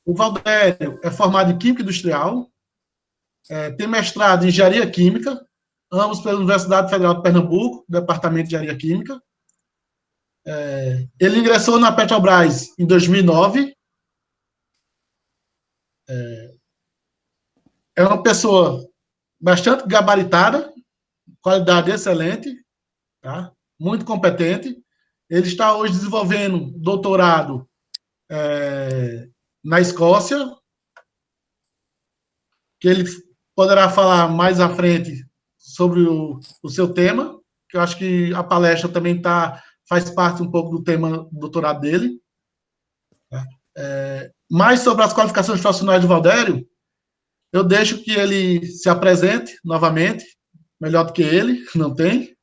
O Valdério é formado em Química Industrial, tem mestrado em Engenharia Química, ambos pela Universidade Federal de Pernambuco, Departamento de Engenharia Química. Ele ingressou na Petrobras em 2009. É uma pessoa bastante gabaritada, qualidade excelente, tá? Muito competente. Ele está hoje desenvolvendo doutorado na Escócia, que ele poderá falar mais à frente sobre o seu tema, que eu acho que a palestra também faz parte um pouco do tema do doutorado dele. Mais sobre as qualificações profissionais do Valdério, eu deixo que ele se apresente novamente, melhor do que ele, não tem.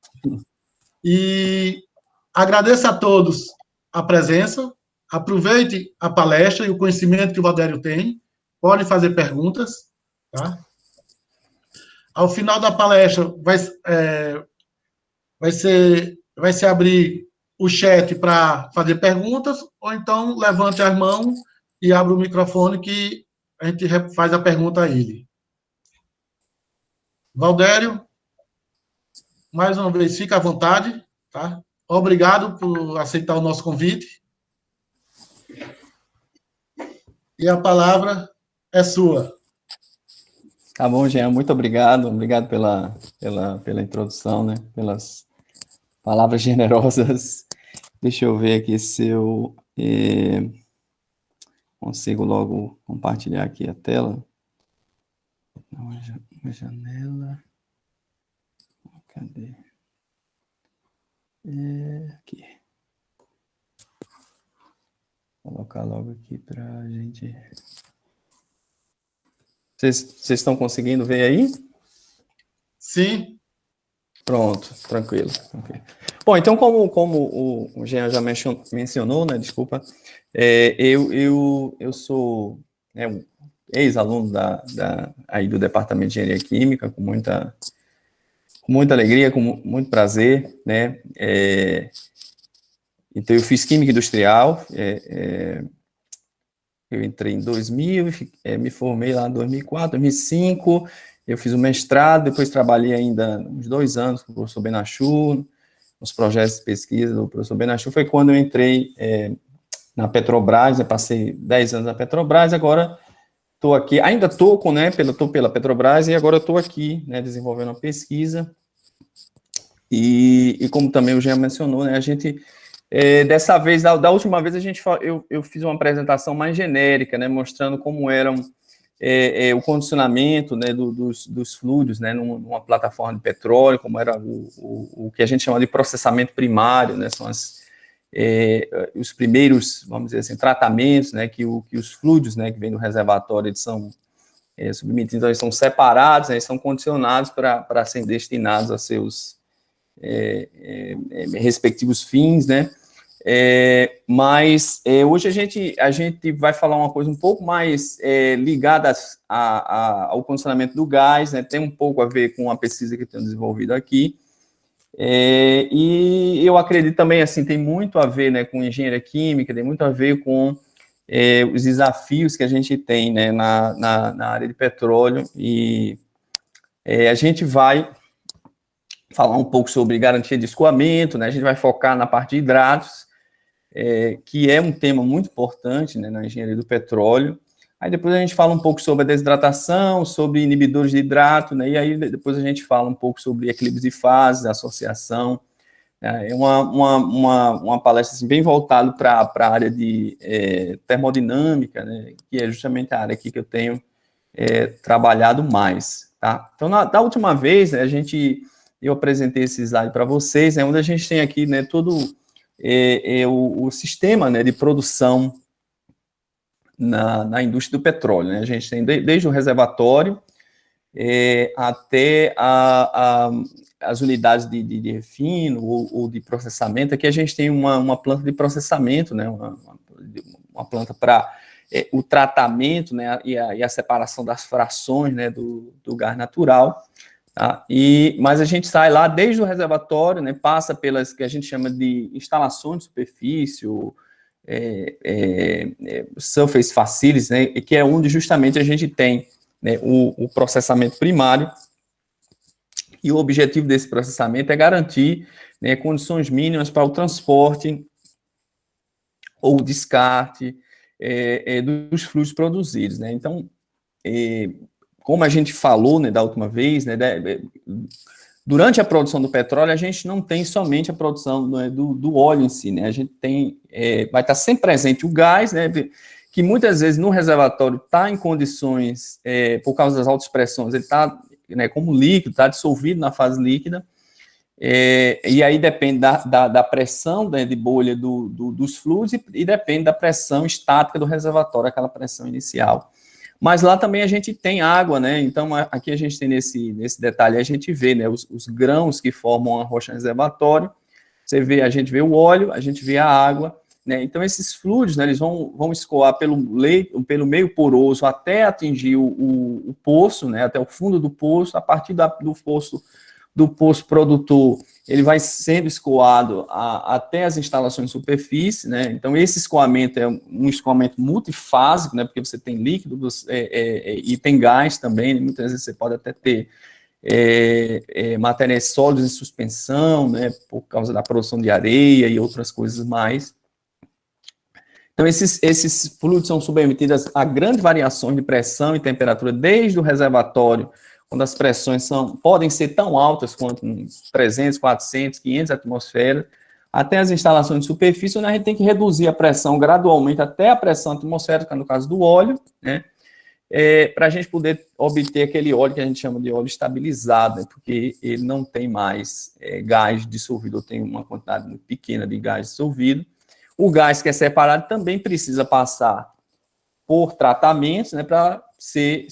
E agradeço a todos a presença, aproveite a palestra e o conhecimento que o Valdério tem, podem fazer perguntas, tá? Ao final da palestra vai se abrir o chat para fazer perguntas, ou então levante as mãos e abra o microfone que a gente faz a pergunta a ele. Valdério, mais uma vez, fica à vontade, tá? Obrigado por aceitar o nosso convite. E a palavra é sua. Tá bom, Jean, muito obrigado. Obrigado pela introdução, né? Pelas palavras generosas. Deixa eu ver aqui se eu consigo logo compartilhar aqui a tela. Uma janela. Cadê? Aqui. Vou colocar logo aqui para a gente... Vocês estão conseguindo ver aí? Sim. Pronto, tranquilo. Bom, então, como o Jean já mencionou, né, desculpa, eu sou um ex-aluno aí do Departamento de Engenharia Química, com muita alegria, com muito prazer, né, então eu fiz Química Industrial, eu entrei em 2000, me formei lá em 2004, 2005, eu fiz o mestrado, depois trabalhei ainda uns 2 anos com o professor Benachu, nos projetos de pesquisa do professor Benachu, foi quando eu entrei na Petrobras, eu passei 10 anos na Petrobras, agora estou aqui, ainda estou pela Petrobras, e agora estou aqui, né, desenvolvendo uma pesquisa, e como também o Jean mencionou, né, a gente... dessa vez, da última vez, eu fiz uma apresentação mais genérica, né, mostrando como eram o condicionamento, né, dos fluidos, né, numa plataforma de petróleo, como era o que a gente chama de processamento primário, né, são os primeiros, vamos dizer assim, tratamentos, né, que os fluidos, né, que vêm do reservatório, eles são submetidos, eles são separados, né, eles são condicionados para serem destinados a seus respectivos fins, né. Mas hoje a gente vai falar uma coisa um pouco mais ligada ao condicionamento do gás, né, tem um pouco a ver com a pesquisa que eu tenho desenvolvido aqui, e eu acredito também, assim, tem muito a ver, né, com engenharia química, tem muito a ver com os desafios que a gente tem, né, na área de petróleo, e a gente vai falar um pouco sobre garantia de escoamento, né, a gente vai focar na parte de hidratos, que é um tema muito importante, né, na engenharia do petróleo. Aí depois a gente fala um pouco sobre a desidratação, sobre inibidores de hidrato, né, e aí depois a gente fala um pouco sobre equilíbrios de fases, associação. É uma palestra assim, bem voltada para a área de termodinâmica, né, que é justamente a área aqui que eu tenho trabalhado mais. Tá? Então, da última vez, né, eu apresentei esse slide para vocês, onde a gente tem aqui, né, todo o sistema, né, de produção na indústria do petróleo, né? A gente tem desde o reservatório até as unidades de refino ou de processamento. Aqui a gente tem uma planta de processamento, né, uma planta para o tratamento, né, e a separação das frações, né, do gás natural. Tá? Mas a gente sai lá desde o reservatório, né, passa pelas que a gente chama de instalações de superfície, surface facilities, né, que é onde justamente a gente tem, né, o processamento primário, e o objetivo desse processamento é garantir, né, condições mínimas para o transporte ou descarte dos fluidos produzidos, né. Então, como a gente falou, né, da última vez, né, durante a produção do petróleo, a gente não tem somente a produção, né, do óleo em si, né, a gente tem, vai estar sempre presente o gás, né, que muitas vezes no reservatório está em condições, por causa das altas pressões, ele está, né, como líquido, está dissolvido na fase líquida, e aí depende da pressão, né, de bolha dos fluidos e depende da pressão estática do reservatório, aquela pressão inicial. Mas lá também a gente tem água, né? Então, aqui a gente tem nesse detalhe, a gente vê, né, os grãos que formam a rocha reservatório. A gente vê o óleo, a gente vê a água, né? Então, esses fluidos, né, eles vão escoar pelo meio poroso até atingir o poço, né? Até o fundo do poço. A partir do poço produtor, ele vai sendo escoado até as instalações de superfície, né? Então, esse escoamento é um escoamento multifásico, né? Porque você tem líquidos e tem gás também, né? Muitas vezes você pode até ter materiais sólidos em suspensão, né? Por causa da produção de areia e outras coisas mais. Então, esses fluidos são submetidos a grandes variações de pressão e temperatura, desde o reservatório, quando as pressões podem ser tão altas quanto 300, 400, 500 atmosferas, até as instalações de superfície, onde a gente tem que reduzir a pressão gradualmente até a pressão atmosférica, no caso do óleo, né, para a gente poder obter aquele óleo que a gente chama de óleo estabilizado, né, porque ele não tem mais gás dissolvido, ou tem uma quantidade muito pequena de gás dissolvido. O gás que é separado também precisa passar por tratamentos, né, para ser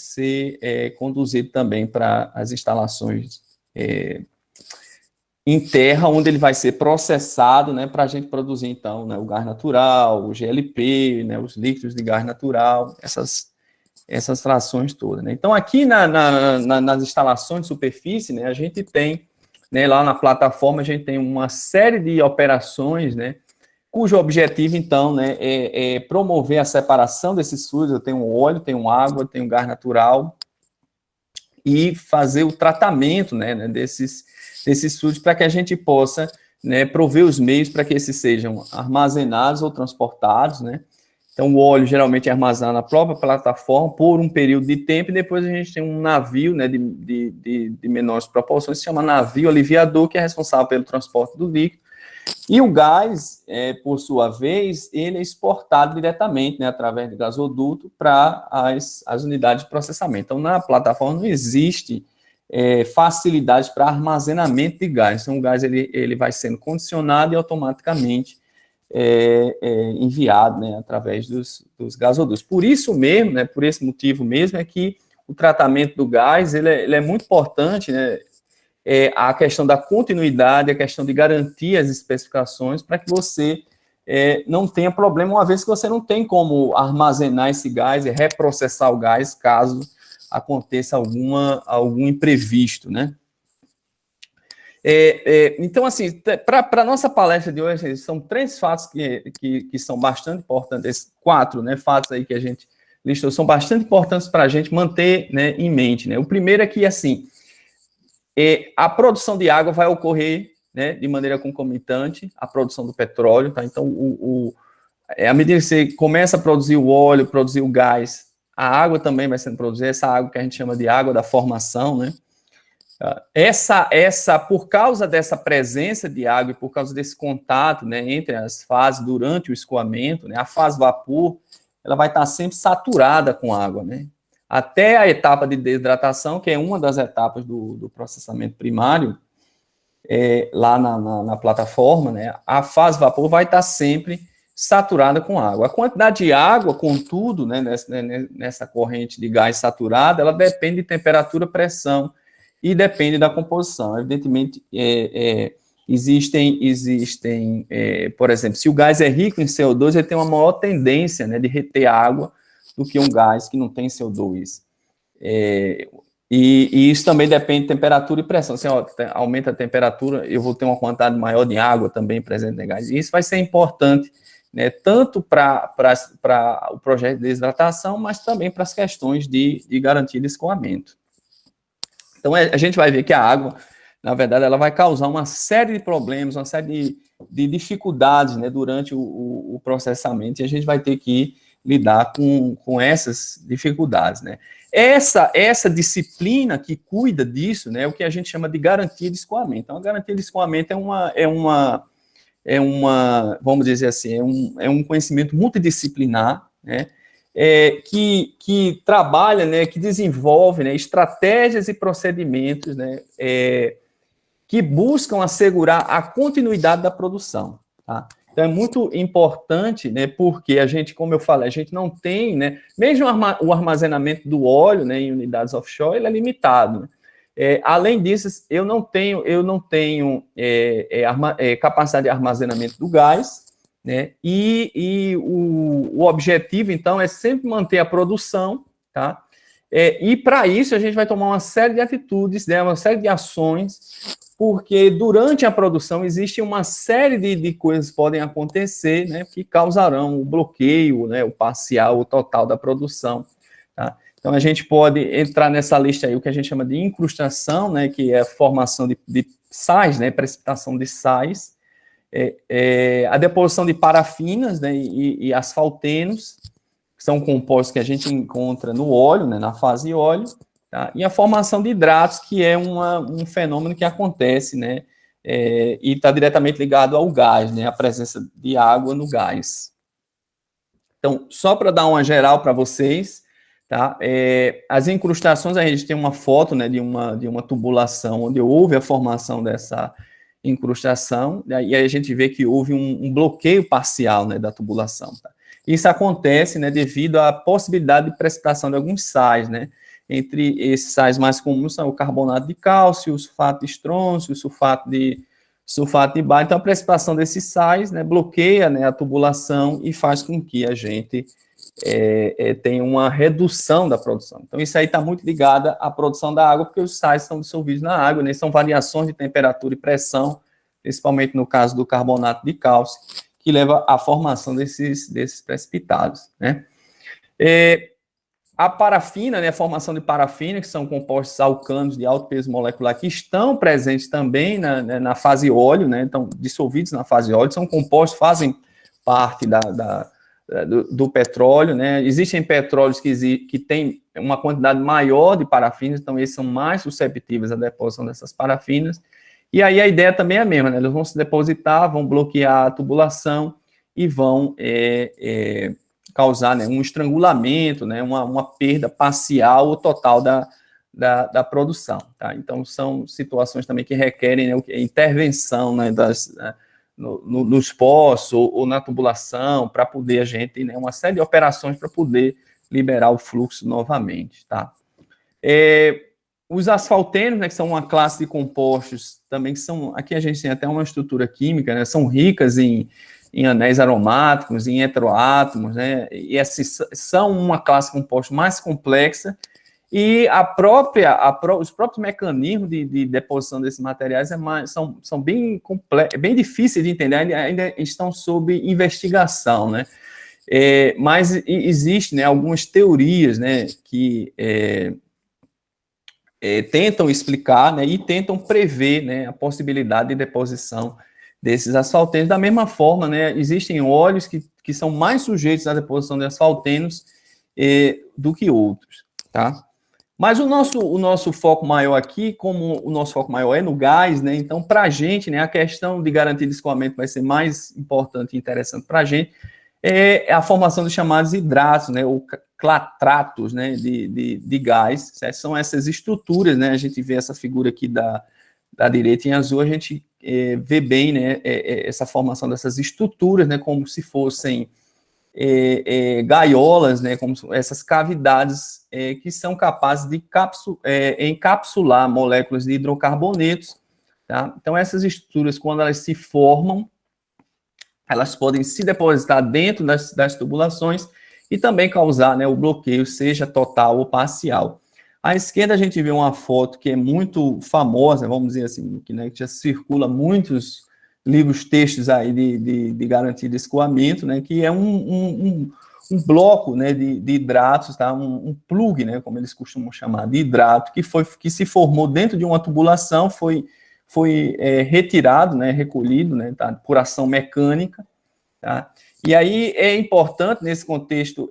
conduzido também para as instalações em terra, onde ele vai ser processado, né, para a gente produzir, então, né, o gás natural, o GLP, né, os líquidos de gás natural, essas frações todas, né. Então, aqui nas instalações de superfície, né, a gente tem, né, lá na plataforma, a gente tem uma série de operações, né, cujo objetivo, então, né, é promover a separação desses fluidos. Eu tenho óleo, tenho água, tenho gás natural, e fazer o tratamento, né, desses fluidos para que a gente possa, né, prover os meios para que esses sejam armazenados ou transportados, né. Então, o óleo geralmente é armazenado na própria plataforma por um período de tempo, e depois a gente tem um navio, né, de menores proporções, que se chama navio aliviador, que é responsável pelo transporte do líquido. E o gás, por sua vez, ele é exportado diretamente, né, através de gasoduto para as unidades de processamento. Então, na plataforma não existe facilidade para armazenamento de gás. Então, o gás ele vai sendo condicionado e automaticamente enviado, né, através dos gasodutos. Por isso mesmo, né, por esse motivo mesmo, é que o tratamento do gás ele é muito importante, né, a questão da continuidade, a questão de garantir as especificações para que você não tenha problema, uma vez que você não tem como armazenar esse gás e reprocessar o gás caso aconteça algum imprevisto, né? Então, assim, para a nossa palestra de hoje, são 3 fatos que são bastante importantes, esses 4, né, fatos aí que a gente listou, são bastante importantes para a gente manter, né, em mente, né? O primeiro é que, assim, a produção de água vai ocorrer, né, de maneira concomitante à produção do petróleo, tá? Então, à medida que você começa a produzir o óleo, produzir o gás, a água também vai sendo produzida, essa água que a gente chama de água da formação, né? Por causa dessa presença de água e por causa desse contato, né, entre as fases durante o escoamento, né, a fase vapor, ela vai estar sempre saturada com água, né? Até a etapa de desidratação, que é uma das etapas do processamento primário, lá na plataforma, né, a fase vapor vai estar sempre saturada com água. A quantidade de água, contudo, né, nessa corrente de gás saturada, ela depende de temperatura, pressão e depende da composição. Evidentemente, existem por exemplo, se o gás é rico em CO2, ele tem uma maior tendência, né, de reter água do que um gás que não tem CO2. E isso também depende de temperatura e pressão. Se aumenta a temperatura, eu vou ter uma quantidade maior de água também presente no gás. E isso vai ser importante, né, tanto para o projeto de desidratação, mas também para as questões de garantia de escoamento. Então, a gente vai ver que a água, na verdade, ela vai causar uma série de problemas, uma série de dificuldades, né, durante o processamento, e a gente vai ter que lidar com essas dificuldades, né. Essa disciplina que cuida disso, né, é o que a gente chama de garantia de escoamento. Então, a garantia de escoamento é uma, vamos dizer assim, é um conhecimento multidisciplinar, né, que trabalha, né, que desenvolve, né, estratégias e procedimentos, né, que buscam assegurar a continuidade da produção, tá? Então, é muito importante, né, porque a gente, como eu falei, a gente não tem, né, mesmo o armazenamento do óleo, né, em unidades offshore, ele é limitado, né? Além disso, eu não tenho capacidade de armazenamento do gás, né, e o objetivo, então, é sempre manter a produção, tá? E para isso, a gente vai tomar uma série de atitudes, né, uma série de ações, porque durante a produção existe uma série de coisas que podem acontecer, né, que causarão o bloqueio, né, o parcial, o total da produção, tá? Então, a gente pode entrar nessa lista aí, o que a gente chama de incrustação, né, que é a formação de sais, né, precipitação de sais, a deposição de parafinas, né, e asfaltenos, que são compostos que a gente encontra no óleo, né, na fase óleo, tá? E a formação de hidratos, que é um fenômeno que acontece, né, e está diretamente ligado ao gás, né, a presença de água no gás. Então, só para dar uma geral para vocês, tá? As incrustações, a gente tem uma foto, né, de uma tubulação onde houve a formação dessa incrustação, e aí a gente vê que houve um bloqueio parcial, né, da tubulação, tá? Isso acontece, né, devido à possibilidade de precipitação de alguns sais, né? Entre esses sais mais comuns são o carbonato de cálcio, o sulfato de estrôncio, o sulfato de bário. Então, a precipitação desses sais, né, bloqueia, né, a tubulação e faz com que a gente tenha uma redução da produção. Então, isso aí está muito ligado à produção da água, porque os sais são dissolvidos na água, né? São variações de temperatura e pressão, principalmente no caso do carbonato de cálcio, que leva à formação desses precipitados, né? A parafina, né, a formação de parafina, que são compostos alcanos de alto peso molecular, que estão presentes também na fase óleo, né, então dissolvidos na fase óleo, são compostos, fazem parte do petróleo, né? Existem petróleos que têm uma quantidade maior de parafinas, então eles são mais susceptíveis à deposição dessas parafinas. E aí a ideia também é a mesma, né? Eles vão se depositar, vão bloquear a tubulação e vão causar, né, um estrangulamento, né, uma perda parcial ou total da produção, tá? Então, são situações também que requerem, né, intervenção, né, nos poços ou na tubulação, para poder a gente, né, uma série de operações para poder liberar o fluxo novamente, tá? Os asfaltenos, né, que são uma classe de compostos também que são, aqui a gente tem até uma estrutura química, né, são ricas em anéis aromáticos, em heteroátomos, né, e esses são uma classe de compostos mais complexa, e os próprios mecanismos de deposição desses materiais são bem difíceis de entender, ainda estão sob investigação, né, mas existem, né, algumas teorias, né, que tentam explicar, né, e tentam prever, né, a possibilidade de deposição desses asfaltenos. Da mesma forma, né, existem óleos que são mais sujeitos à deposição de asfaltenos do que outros, tá? Mas o nosso foco maior aqui, como o nosso foco maior é no gás, né, então, para a gente, né, a questão de garantia de escoamento vai ser mais importante e interessante para a gente, é a formação dos chamados hidratos, né, ou clatratos, né, de gás, certo? São essas estruturas, né, a gente vê essa figura aqui da direita em azul, a gente vê bem, né, essa formação dessas estruturas, né, como se fossem gaiolas, né, como essas cavidades que são capazes de encapsular moléculas de hidrocarbonetos, tá? Então, essas estruturas, quando elas se formam, elas podem se depositar dentro das tubulações e também causar, né, o bloqueio, seja total ou parcial. À esquerda, a gente vê uma foto que é muito famosa, vamos dizer assim, que, né, que já circula muitos livros, textos aí de garantia de escoamento, né, que é um bloco, né, de hidratos, tá, um plug, né, como eles costumam chamar, de hidrato, que se formou dentro de uma tubulação, foi retirado, né, recolhido, né, tá, por ação mecânica, tá? E aí é importante, nesse contexto,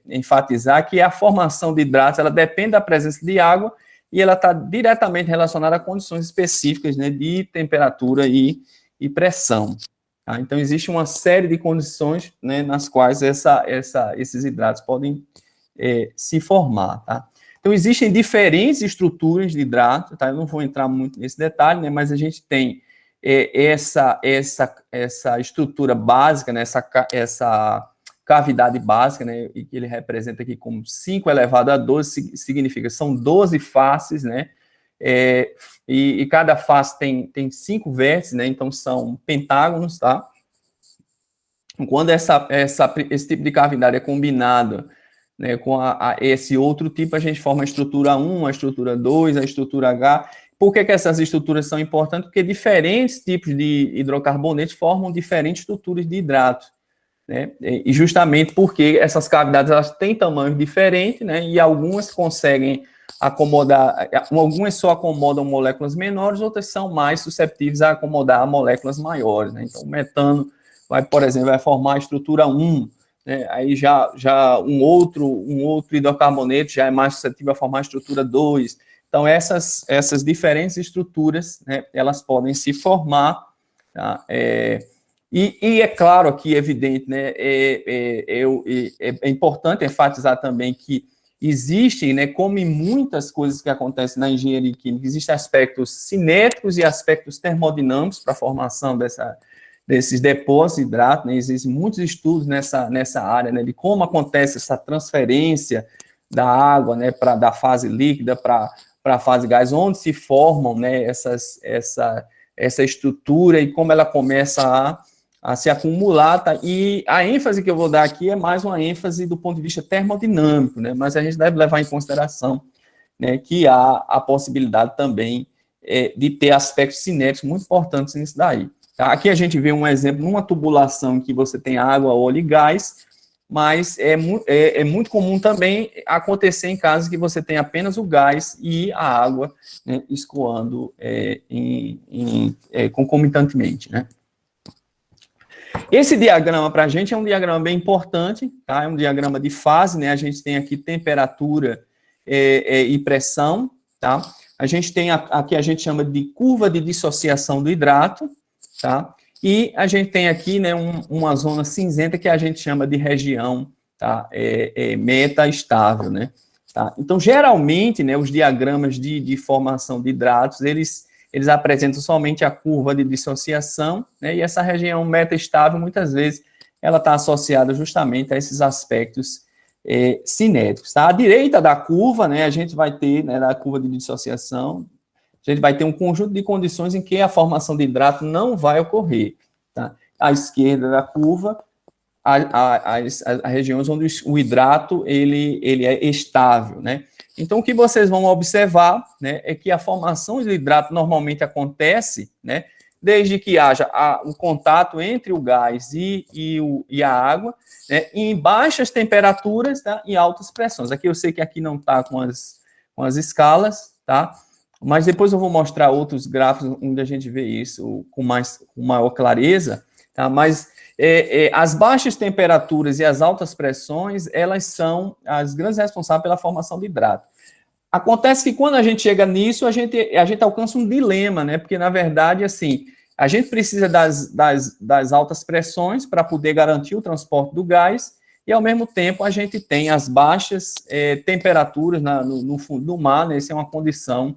enfatizar que a formação de hidratos, ela depende da presença de água e ela está diretamente relacionada a condições específicas, né, de temperatura e pressão. Tá? Então, existe uma série de condições, né, nas quais esses hidratos podem se formar. Tá? Então, existem diferentes estruturas de hidrato, tá? Eu não vou entrar muito nesse detalhe, né, mas a gente tem essa estrutura básica, né, essa cavidade básica, né, e que ele representa aqui como 5 elevado a 12, significa, são 12 faces, né, e cada face tem 5 vértices, né, então são pentágonos, tá? Quando esse tipo de cavidade é combinado, né, com esse outro tipo, a gente forma a estrutura 1, a estrutura 2, a estrutura H. Por que essas estruturas são importantes? Porque diferentes tipos de hidrocarbonetos formam diferentes estruturas de hidrato, né? E justamente porque essas cavidades elas têm tamanhos diferentes, né? E algumas conseguem acomodar, algumas só acomodam moléculas menores, outras são mais susceptíveis a acomodar moléculas maiores, né? Então, o metano por exemplo, vai formar a estrutura 1, né? Aí já um outro hidrocarboneto já é mais suscetível a formar a estrutura 2. Então, essas diferentes estruturas, né, elas podem se formar, tá? E é claro aqui, evidente, né, é importante enfatizar também que existem, né, como em muitas coisas que acontecem na engenharia química, existem aspectos cinéticos e aspectos termodinâmicos para a formação desses depósitos de hidrato, né? Existem muitos estudos nessa área, né, de como acontece essa transferência da água, né, da fase líquida para a fase gás, onde se formam, né, essa estrutura e como ela começa a se acumular, tá? E a ênfase que eu vou dar aqui é mais uma ênfase do ponto de vista termodinâmico, né, mas a gente deve levar em consideração, né, que há a possibilidade também de ter aspectos cinéticos muito importantes nisso daí. Tá? Aqui a gente vê um exemplo numa tubulação em que você tem água, óleo e gás, mas é muito comum também acontecer em casos que você tem apenas o gás e a água, né, escoando concomitantemente, né? Esse diagrama para a gente é um diagrama bem importante, tá? É um diagrama de fase, né? A gente tem aqui temperatura e pressão, tá? A gente tem aqui, a gente chama de curva de dissociação do hidrato, tá? E a gente tem aqui, né, uma zona cinzenta que a gente chama de região, tá? Meta-estável, né? Tá? Então, geralmente, né, os diagramas de formação de hidratos, eles apresentam somente a curva de dissociação, né? E essa região meta-estável, muitas vezes, ela está associada justamente a esses aspectos cinéticos, tá? À direita da curva, né, a gente vai ter, né, da curva de dissociação, a gente vai ter um conjunto de condições em que a formação de hidrato não vai ocorrer, tá? À esquerda da curva, as regiões onde o hidrato ele é estável, né? Então, o que vocês vão observar, né, é que a formação de hidrato normalmente acontece, né, desde que haja o contato entre o gás e a água, né, em baixas temperaturas, tá, e altas pressões. Aqui eu sei que aqui não está com as escalas, tá? Mas depois eu vou mostrar outros gráficos onde a gente vê isso com maior clareza, tá? Mas as baixas temperaturas e as altas pressões, elas são as grandes responsáveis pela formação de hidrato. Acontece que quando a gente chega nisso, a gente alcança um dilema, né? Porque, na verdade, assim, a gente precisa das altas pressões para poder garantir o transporte do gás e, ao mesmo tempo, a gente tem as baixas temperaturas no fundo do mar, né? Essa é uma condição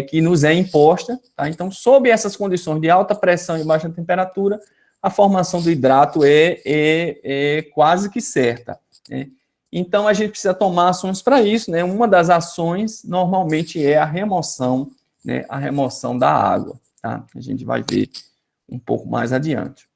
que nos é imposta, tá? Então, sob essas condições de alta pressão e baixa temperatura, a formação do hidrato é quase que certa, né? Então, a gente precisa tomar ações para isso, né? Uma das ações, normalmente, é a remoção, né? A remoção da água, tá? A gente vai ver um pouco mais adiante.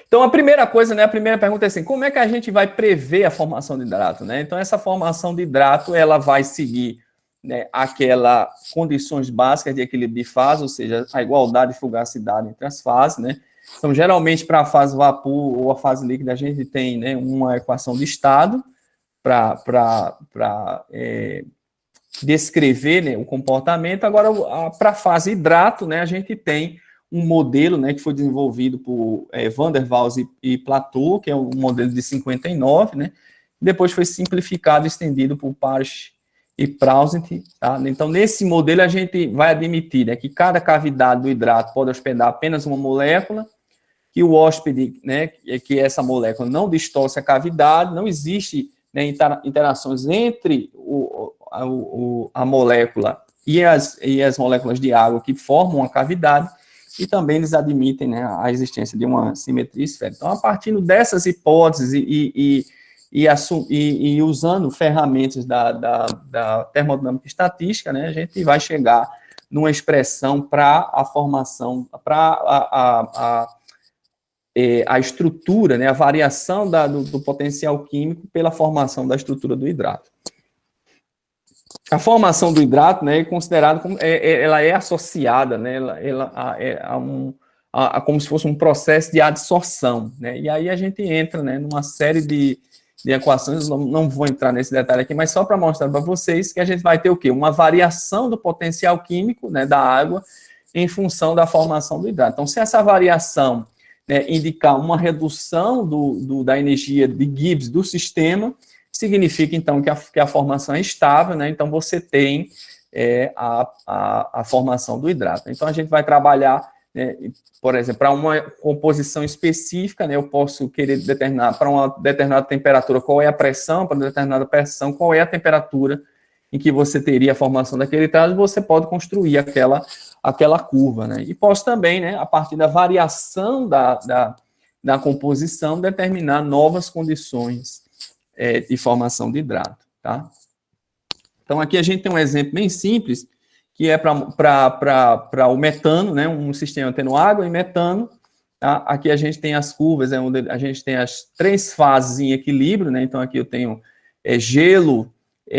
Então, a primeira coisa, né? A primeira pergunta é assim, como é que a gente vai prever a formação de hidrato, né? Então, essa formação de hidrato, ela vai seguir né, aquelas condições básicas de equilíbrio de fase, ou seja, a igualdade e fugacidade entre as fases, né? Então, geralmente, para a fase vapor ou a fase líquida, a gente tem, né, uma equação de estado para descrever, né, o comportamento. Agora, para a fase hidrato, né, a gente tem um modelo, né, que foi desenvolvido por Van der Waals e Plateau, que é um modelo de 59, né? Depois foi simplificado e estendido por Parrish e Prausent, tá? Então, nesse modelo, a gente vai admitir, né, que cada cavidade do hidrato pode hospedar apenas uma molécula, que o hóspede, né, que essa molécula não distorce a cavidade, não existe, né, interações entre a molécula e as moléculas de água que formam a cavidade, e também eles admitem, né, a existência de uma simetria esférica. Então, a partir dessas hipóteses e usando ferramentas da termodinâmica estatística, né, a gente vai chegar numa expressão para a formação, para a estrutura, né, a variação do potencial químico pela formação da estrutura do hidrato. A formação do hidrato, né, é considerada como ela é associada, né, como se fosse um processo de adsorção, né, e aí a gente entra, né, numa série de equações. Não vou entrar nesse detalhe aqui, mas só para mostrar para vocês que a gente vai ter o quê? Uma variação do potencial químico, né, da água em função da formação do hidrato. Então, se essa variação, né, indicar uma redução da energia de Gibbs do sistema, significa, então, que a formação é estável, né? Então, você tem a formação do hidrato. Então, a gente vai trabalhar, né, por exemplo, para uma composição específica, né, eu posso querer determinar para uma determinada temperatura qual é a pressão, para uma determinada pressão qual é a temperatura em que você teria a formação daquele hidrato, você pode construir aquela curva, né? E posso também, né, a partir da variação da composição, determinar novas condições de formação de hidrato, tá? Então, aqui a gente tem um exemplo bem simples, que é para o metano, né, um sistema tendo água e metano, tá? Aqui a gente tem as curvas, onde a gente tem as 3 fases em equilíbrio, né? Então, aqui eu tenho gelo,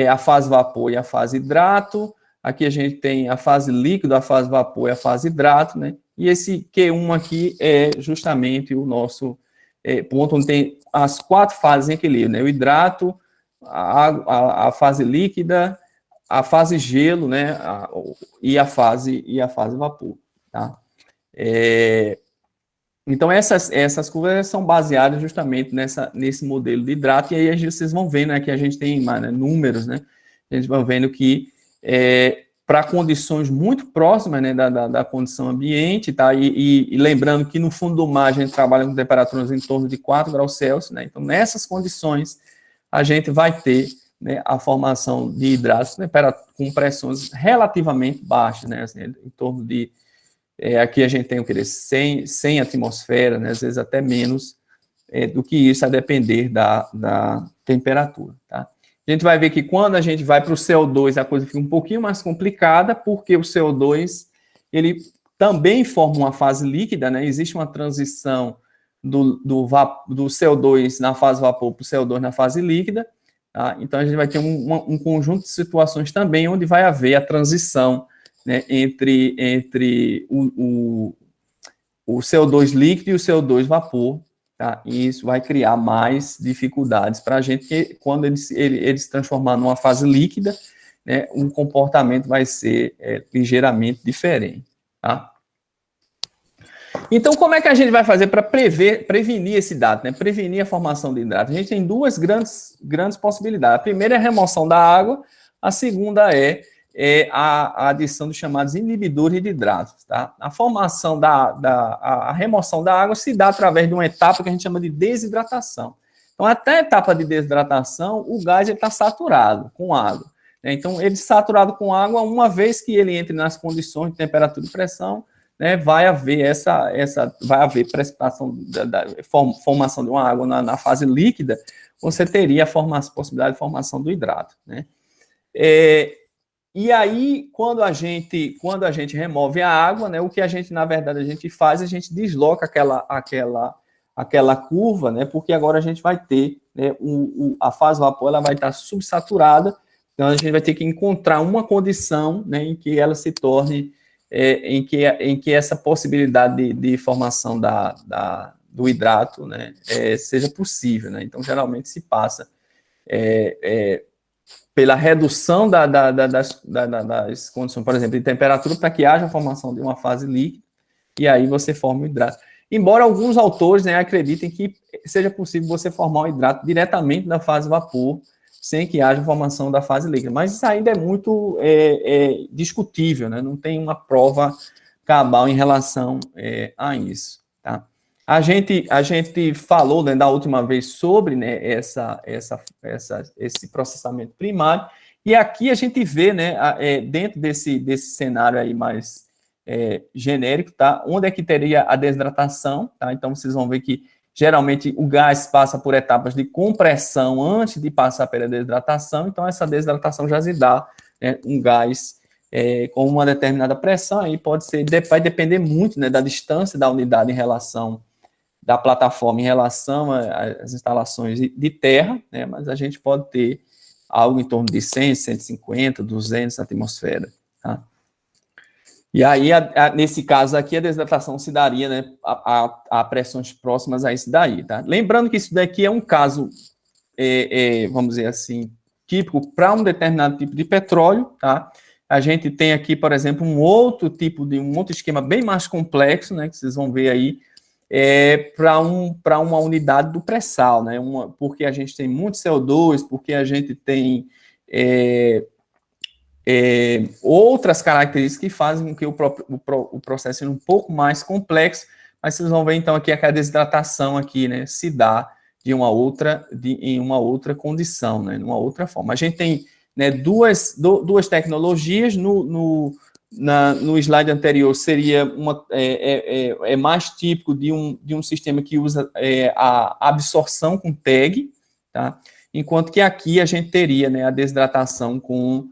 a fase vapor e a fase hidrato. Aqui a gente tem a fase líquido, a fase vapor e a fase hidrato, né? E esse Q1 aqui é justamente o nosso ponto onde tem as 4 fases em equilíbrio, né? O hidrato, a fase líquida, a fase gelo, né? E a fase vapor, tá? Então, essas curvas são baseadas justamente nesse modelo de hidrato, e aí vocês vão vendo, né, que a gente tem, né, números, né? A gente vai vendo que para condições muito próximas, né, da condição ambiente, tá? E lembrando que no fundo do mar a gente trabalha com temperaturas em torno de 4 graus Celsius, né? Então, nessas condições, a gente vai ter, né, a formação de hidratos, né, com pressões relativamente baixas, né? Assim, em torno de aqui a gente tem o que? 100 atmosferas, né, às vezes até menos do que isso, a depender da temperatura, tá? A gente vai ver que quando a gente vai para o CO2, a coisa fica um pouquinho mais complicada, porque o CO2, ele também forma uma fase líquida, né? Existe uma transição do CO2 na fase vapor para o CO2 na fase líquida, tá? Então, a gente vai ter um conjunto de situações também onde vai haver a transição, né, entre o CO2 líquido e o CO2 vapor, tá? E isso vai criar mais dificuldades para a gente, porque quando ele se transformar numa fase líquida, né, o comportamento vai ser ligeiramente diferente, tá? Então, como é que a gente vai fazer para prevenir esse hidrato, né? Prevenir a formação de hidrato? A gente tem 2 grandes possibilidades. A primeira é a remoção da água, a segunda é a adição dos chamados inibidores de hidratos, tá? A formação a remoção da água se dá através de uma etapa que a gente chama de desidratação. Então, até a etapa de desidratação, o gás está saturado com água, né? Então, ele saturado com água, uma vez que ele entre nas condições de temperatura e pressão, né, vai haver vai haver precipitação, formação de uma água na fase líquida, você teria a possibilidade de formação do hidrato, né? E aí, quando a gente remove a água, né, o que a gente, na verdade, a gente faz, a gente desloca aquela curva, né, porque agora a gente vai ter, né, a fase vapor, ela vai estar subsaturada, Então, a gente vai ter que encontrar uma condição, né, em que ela se torne, em que essa possibilidade de formação do hidrato, né, seja possível, né? Então, geralmente se passa pela redução das condições, por exemplo, de temperatura, para que haja a formação de uma fase líquida, e aí você forma o hidrato. Embora alguns autores, né, acreditem que seja possível você formar o hidrato diretamente da fase vapor, sem que haja formação da fase líquida. Mas isso ainda é muito discutível, né? Não tem uma prova cabal em relação a isso. Tá? A gente falou, né, da última vez sobre, né, esse processamento primário, e aqui a gente vê, né, dentro desse cenário aí mais genérico, tá? Onde é que teria a desidratação, tá? Então vocês vão ver que geralmente o gás passa por etapas de compressão antes de passar pela desidratação, então essa desidratação já se dá, né, um gás com uma determinada pressão, aí vai depender muito, né, da distância da unidade em relação da plataforma em relação às instalações de terra, né, mas a gente pode ter algo em torno de 100, 150, 200 na atmosfera, tá? E aí, nesse caso aqui, a desidratação se daria, né, a pressões próximas a isso daí, tá? Lembrando que isso daqui é um caso, vamos dizer assim, típico para um determinado tipo de petróleo, tá? A gente tem aqui, por exemplo, um outro esquema bem mais complexo, né, que vocês vão ver aí, para uma unidade do pré-sal, né? Porque a gente tem muito CO2, porque a gente tem outras características que fazem com que o processo seja um pouco mais complexo, mas vocês vão ver então aqui que a desidratação aqui, né, se dá em uma outra condição, né, numa outra forma. A gente tem, né, duas tecnologias. No slide anterior seria mais típico de um sistema que usa a absorção com TEG, tá? Enquanto que aqui a gente teria, né, a desidratação com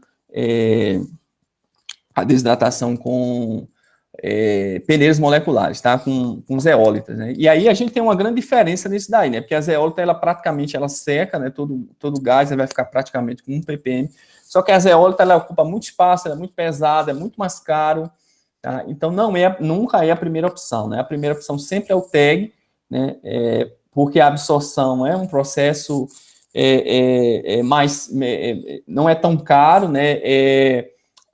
peneiros moleculares, tá? Com zeólitas, né? E aí a gente tem uma grande diferença nisso daí, né? Porque a zeólita, ela praticamente seca, né? Todo gás vai ficar praticamente com 1 ppm. Só que a zeólita, ela ocupa muito espaço, ela é muito pesada, é muito mais caro, tá? Então nunca é a primeira opção, né? A primeira opção sempre é o TEG, né? Porque a absorção é um processo não é tão caro, né?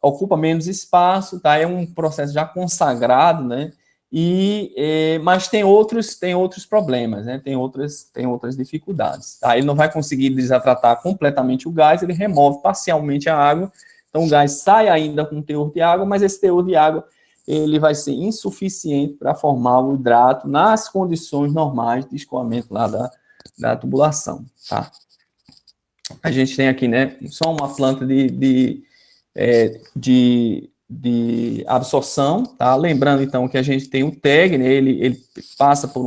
Ocupa menos espaço, tá? É um processo já consagrado, né? Mas tem outros problemas, né? Tem outras dificuldades, tá? Ele não vai conseguir desatratar completamente o gás, ele remove parcialmente a água, então o gás sai ainda com teor de água, mas esse teor de água ele vai ser insuficiente para formar o hidrato nas condições normais de escoamento lá da tubulação, tá? A gente tem aqui, né, só uma planta de absorção, tá? Lembrando, então, que a gente tem um TEG, né? Ele passa por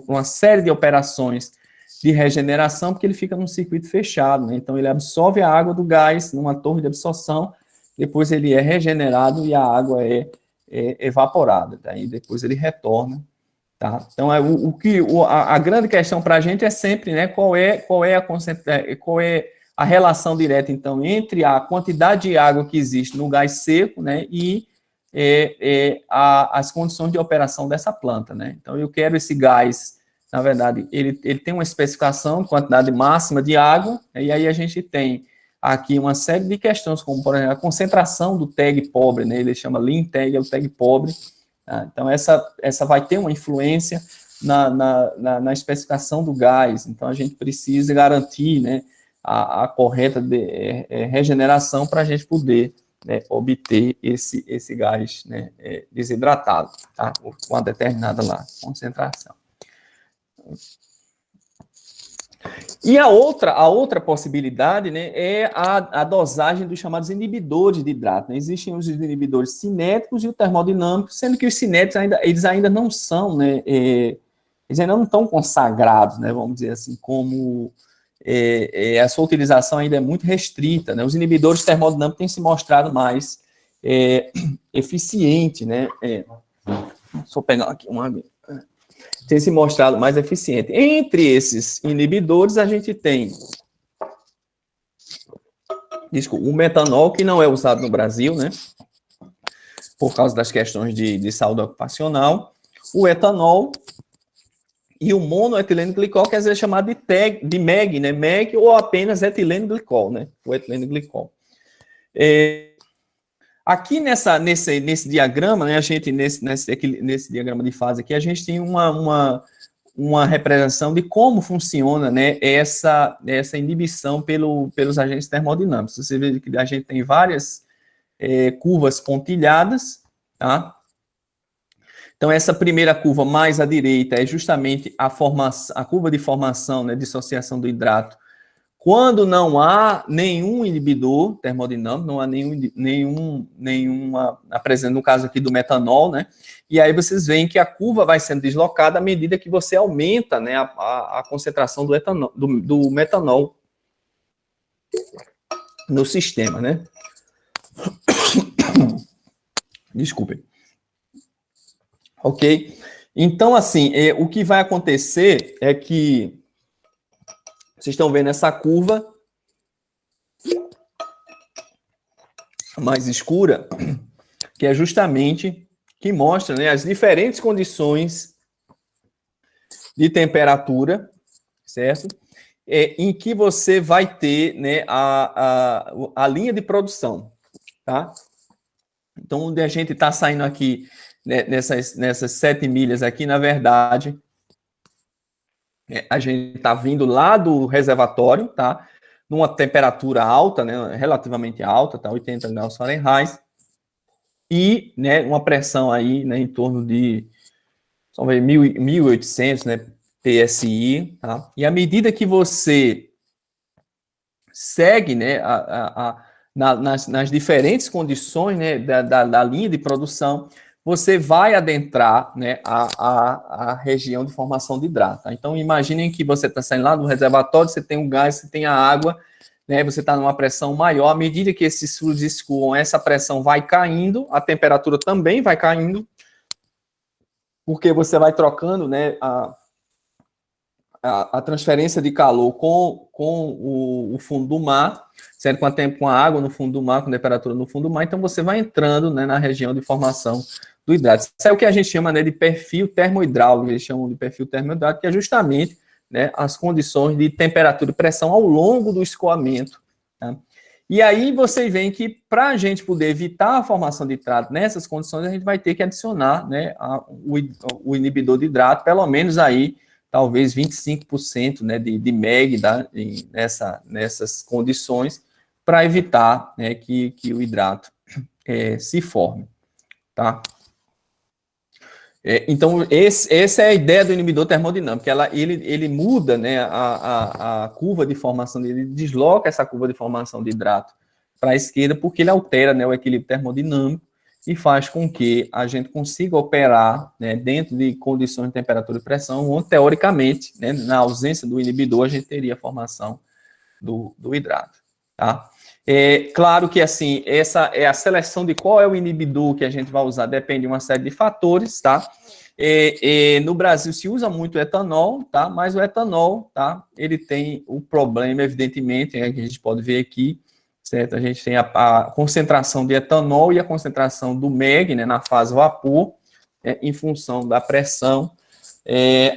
uma série de operações de regeneração, porque ele fica num circuito fechado, né? Então, ele absorve a água do gás numa torre de absorção, depois ele é regenerado e a água é evaporada, tá? E depois ele retorna, tá? Então, a grande questão para a gente é sempre, né, qual é a relação direta, então, entre a quantidade de água que existe no gás seco, né, e as condições de operação dessa planta, né? Então, eu quero esse gás, na verdade, ele tem uma especificação, quantidade máxima de água, e aí a gente tem aqui uma série de questões, como, por exemplo, a concentração do TEG pobre, né? Ele chama lean TEG, é o TEG pobre. Tá? Então, essa vai ter uma influência na especificação do gás. Então, a gente precisa garantir, né, a correta regeneração para a gente poder, né, obter esse gás, né, desidratado, tá? Com uma determinada concentração. E a outra possibilidade, né, é a dosagem dos chamados inibidores de hidrato, né? Existem os inibidores cinéticos e o termodinâmico, sendo que os cinéticos eles ainda não são, né, eles ainda não estão consagrados, né, vamos dizer assim, como a sua utilização ainda é muito restrita, né? Os inibidores termodinâmicos têm se mostrado mais eficiente, né? Só pegar aqui uma... Tem se mostrado mais eficiente. Entre esses inibidores, a gente tem Desculpa, o metanol, que não é usado no Brasil, né? Por causa das questões de saúde ocupacional, o etanol e o monoetileno glicol, que às vezes é chamado de MEG, né? MEG ou apenas etileno glicol, né? O etileno glicol. Aqui nesse diagrama, né? A gente, nesse diagrama de fase aqui, a gente tem uma representação de como funciona, né, essa inibição pelos agentes termodinâmicos. Você vê que a gente tem várias curvas pontilhadas, tá? Então, essa primeira curva mais à direita é justamente a curva de formação, né, dissociação do hidrato, quando não há nenhum inibidor termodinâmico, não há nenhuma presença, no caso aqui do metanol, né? E aí vocês veem que a curva vai sendo deslocada à medida que você aumenta, né, a concentração do metanol no sistema, né? Desculpem. Ok? Então, assim, o que vai acontecer é que vocês estão vendo essa curva mais escura, que é justamente que mostra, né, as diferentes condições de temperatura, certo? Em que você vai ter, né, a linha de produção, tá? Então, onde a gente está saindo aqui, né, nessas 7 milhas aqui, na verdade, a gente está vindo lá do reservatório, tá? Numa temperatura alta, né, relativamente alta, tá? 80 graus Fahrenheit, e, né, uma pressão aí, né, em torno de, vamos ver, 1.800, né, PSI, tá? E à medida que você segue, né, nas diferentes condições, né, da linha de produção, você vai adentrar, né, a região de formação de hidrato. Tá? Então, imaginem que você está saindo lá do reservatório, você tem o gás, você tem a água, né, você está numa pressão maior. À medida que esses fluidos escoam, essa pressão vai caindo, a temperatura também vai caindo, porque você vai trocando, né, a transferência de calor com o fundo do mar, certo? Com a água no fundo do mar, com temperatura no fundo do mar, então você vai entrando, né, na região de formação do hidrato. Isso é o que a gente chama, né, de perfil termohidráulico, eles chamam de perfil termohidráulico, que é justamente, né, as condições de temperatura e pressão ao longo do escoamento. Tá? E aí você vê que para a gente poder evitar a formação de hidrato nessas condições, a gente vai ter que adicionar, né, o inibidor de hidrato, pelo menos aí, talvez 25%, né, de MEG nessas condições, para evitar, né, que o hidrato se forme, tá? Então, essa é a ideia do inibidor termodinâmico, ele muda, né, a curva de formação dele, ele desloca essa curva de formação de hidrato para a esquerda, porque ele altera, né, o equilíbrio termodinâmico e faz com que a gente consiga operar, né, dentro de condições de temperatura e pressão, onde, teoricamente, né, na ausência do inibidor, a gente teria a formação do hidrato, tá? Claro que, assim, essa é a seleção de qual é o inibidor que a gente vai usar, depende de uma série de fatores, tá? No Brasil se usa muito o etanol, tá? Mas o etanol, tá? Ele tem o problema, evidentemente, né, que a gente pode ver aqui, certo? A gente tem a concentração de etanol e a concentração do MEG, né, na fase vapor, em função da pressão,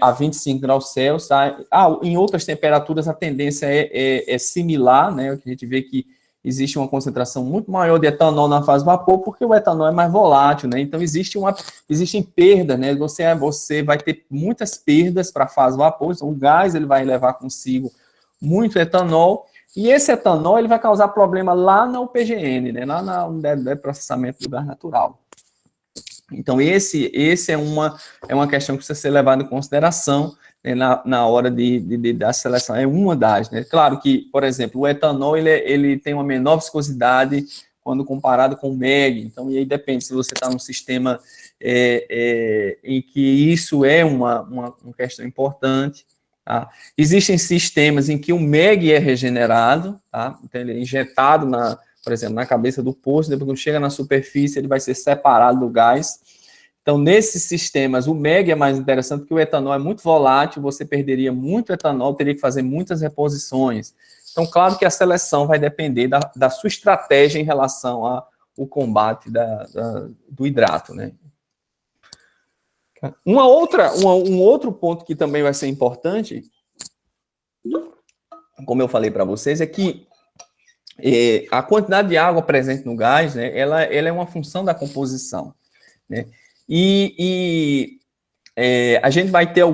a 25 graus Celsius, tá? Em outras temperaturas a tendência é similar, né? A gente vê que existe uma concentração muito maior de etanol na fase vapor, porque o etanol é mais volátil, né? Então, existem perdas, né? Você vai ter muitas perdas para a fase vapor, então, o gás ele vai levar consigo muito etanol, e esse etanol ele vai causar problema lá na UPGN, né? Lá na unidade de processamento do gás natural. Então, esse é uma questão que precisa ser levada em consideração, né, na hora da seleção. É uma das, né? Claro que, por exemplo, o etanol ele tem uma menor viscosidade quando comparado com o MEG. Então, e aí depende se você está num sistema em que isso é uma questão importante. Tá? Existem sistemas em que o MEG é regenerado, tá? Então ele é injetado, por exemplo, na cabeça do poço, depois quando chega na superfície ele vai ser separado do gás. Então, nesses sistemas, o MEG é mais interessante porque o etanol é muito volátil, você perderia muito etanol, teria que fazer muitas reposições. Então, claro que a seleção vai depender da sua estratégia em relação ao combate do hidrato, né? Um outro ponto que também vai ser importante, como eu falei para vocês, é que a quantidade de água presente no gás, né, ela é uma função da composição, né? A gente vai ter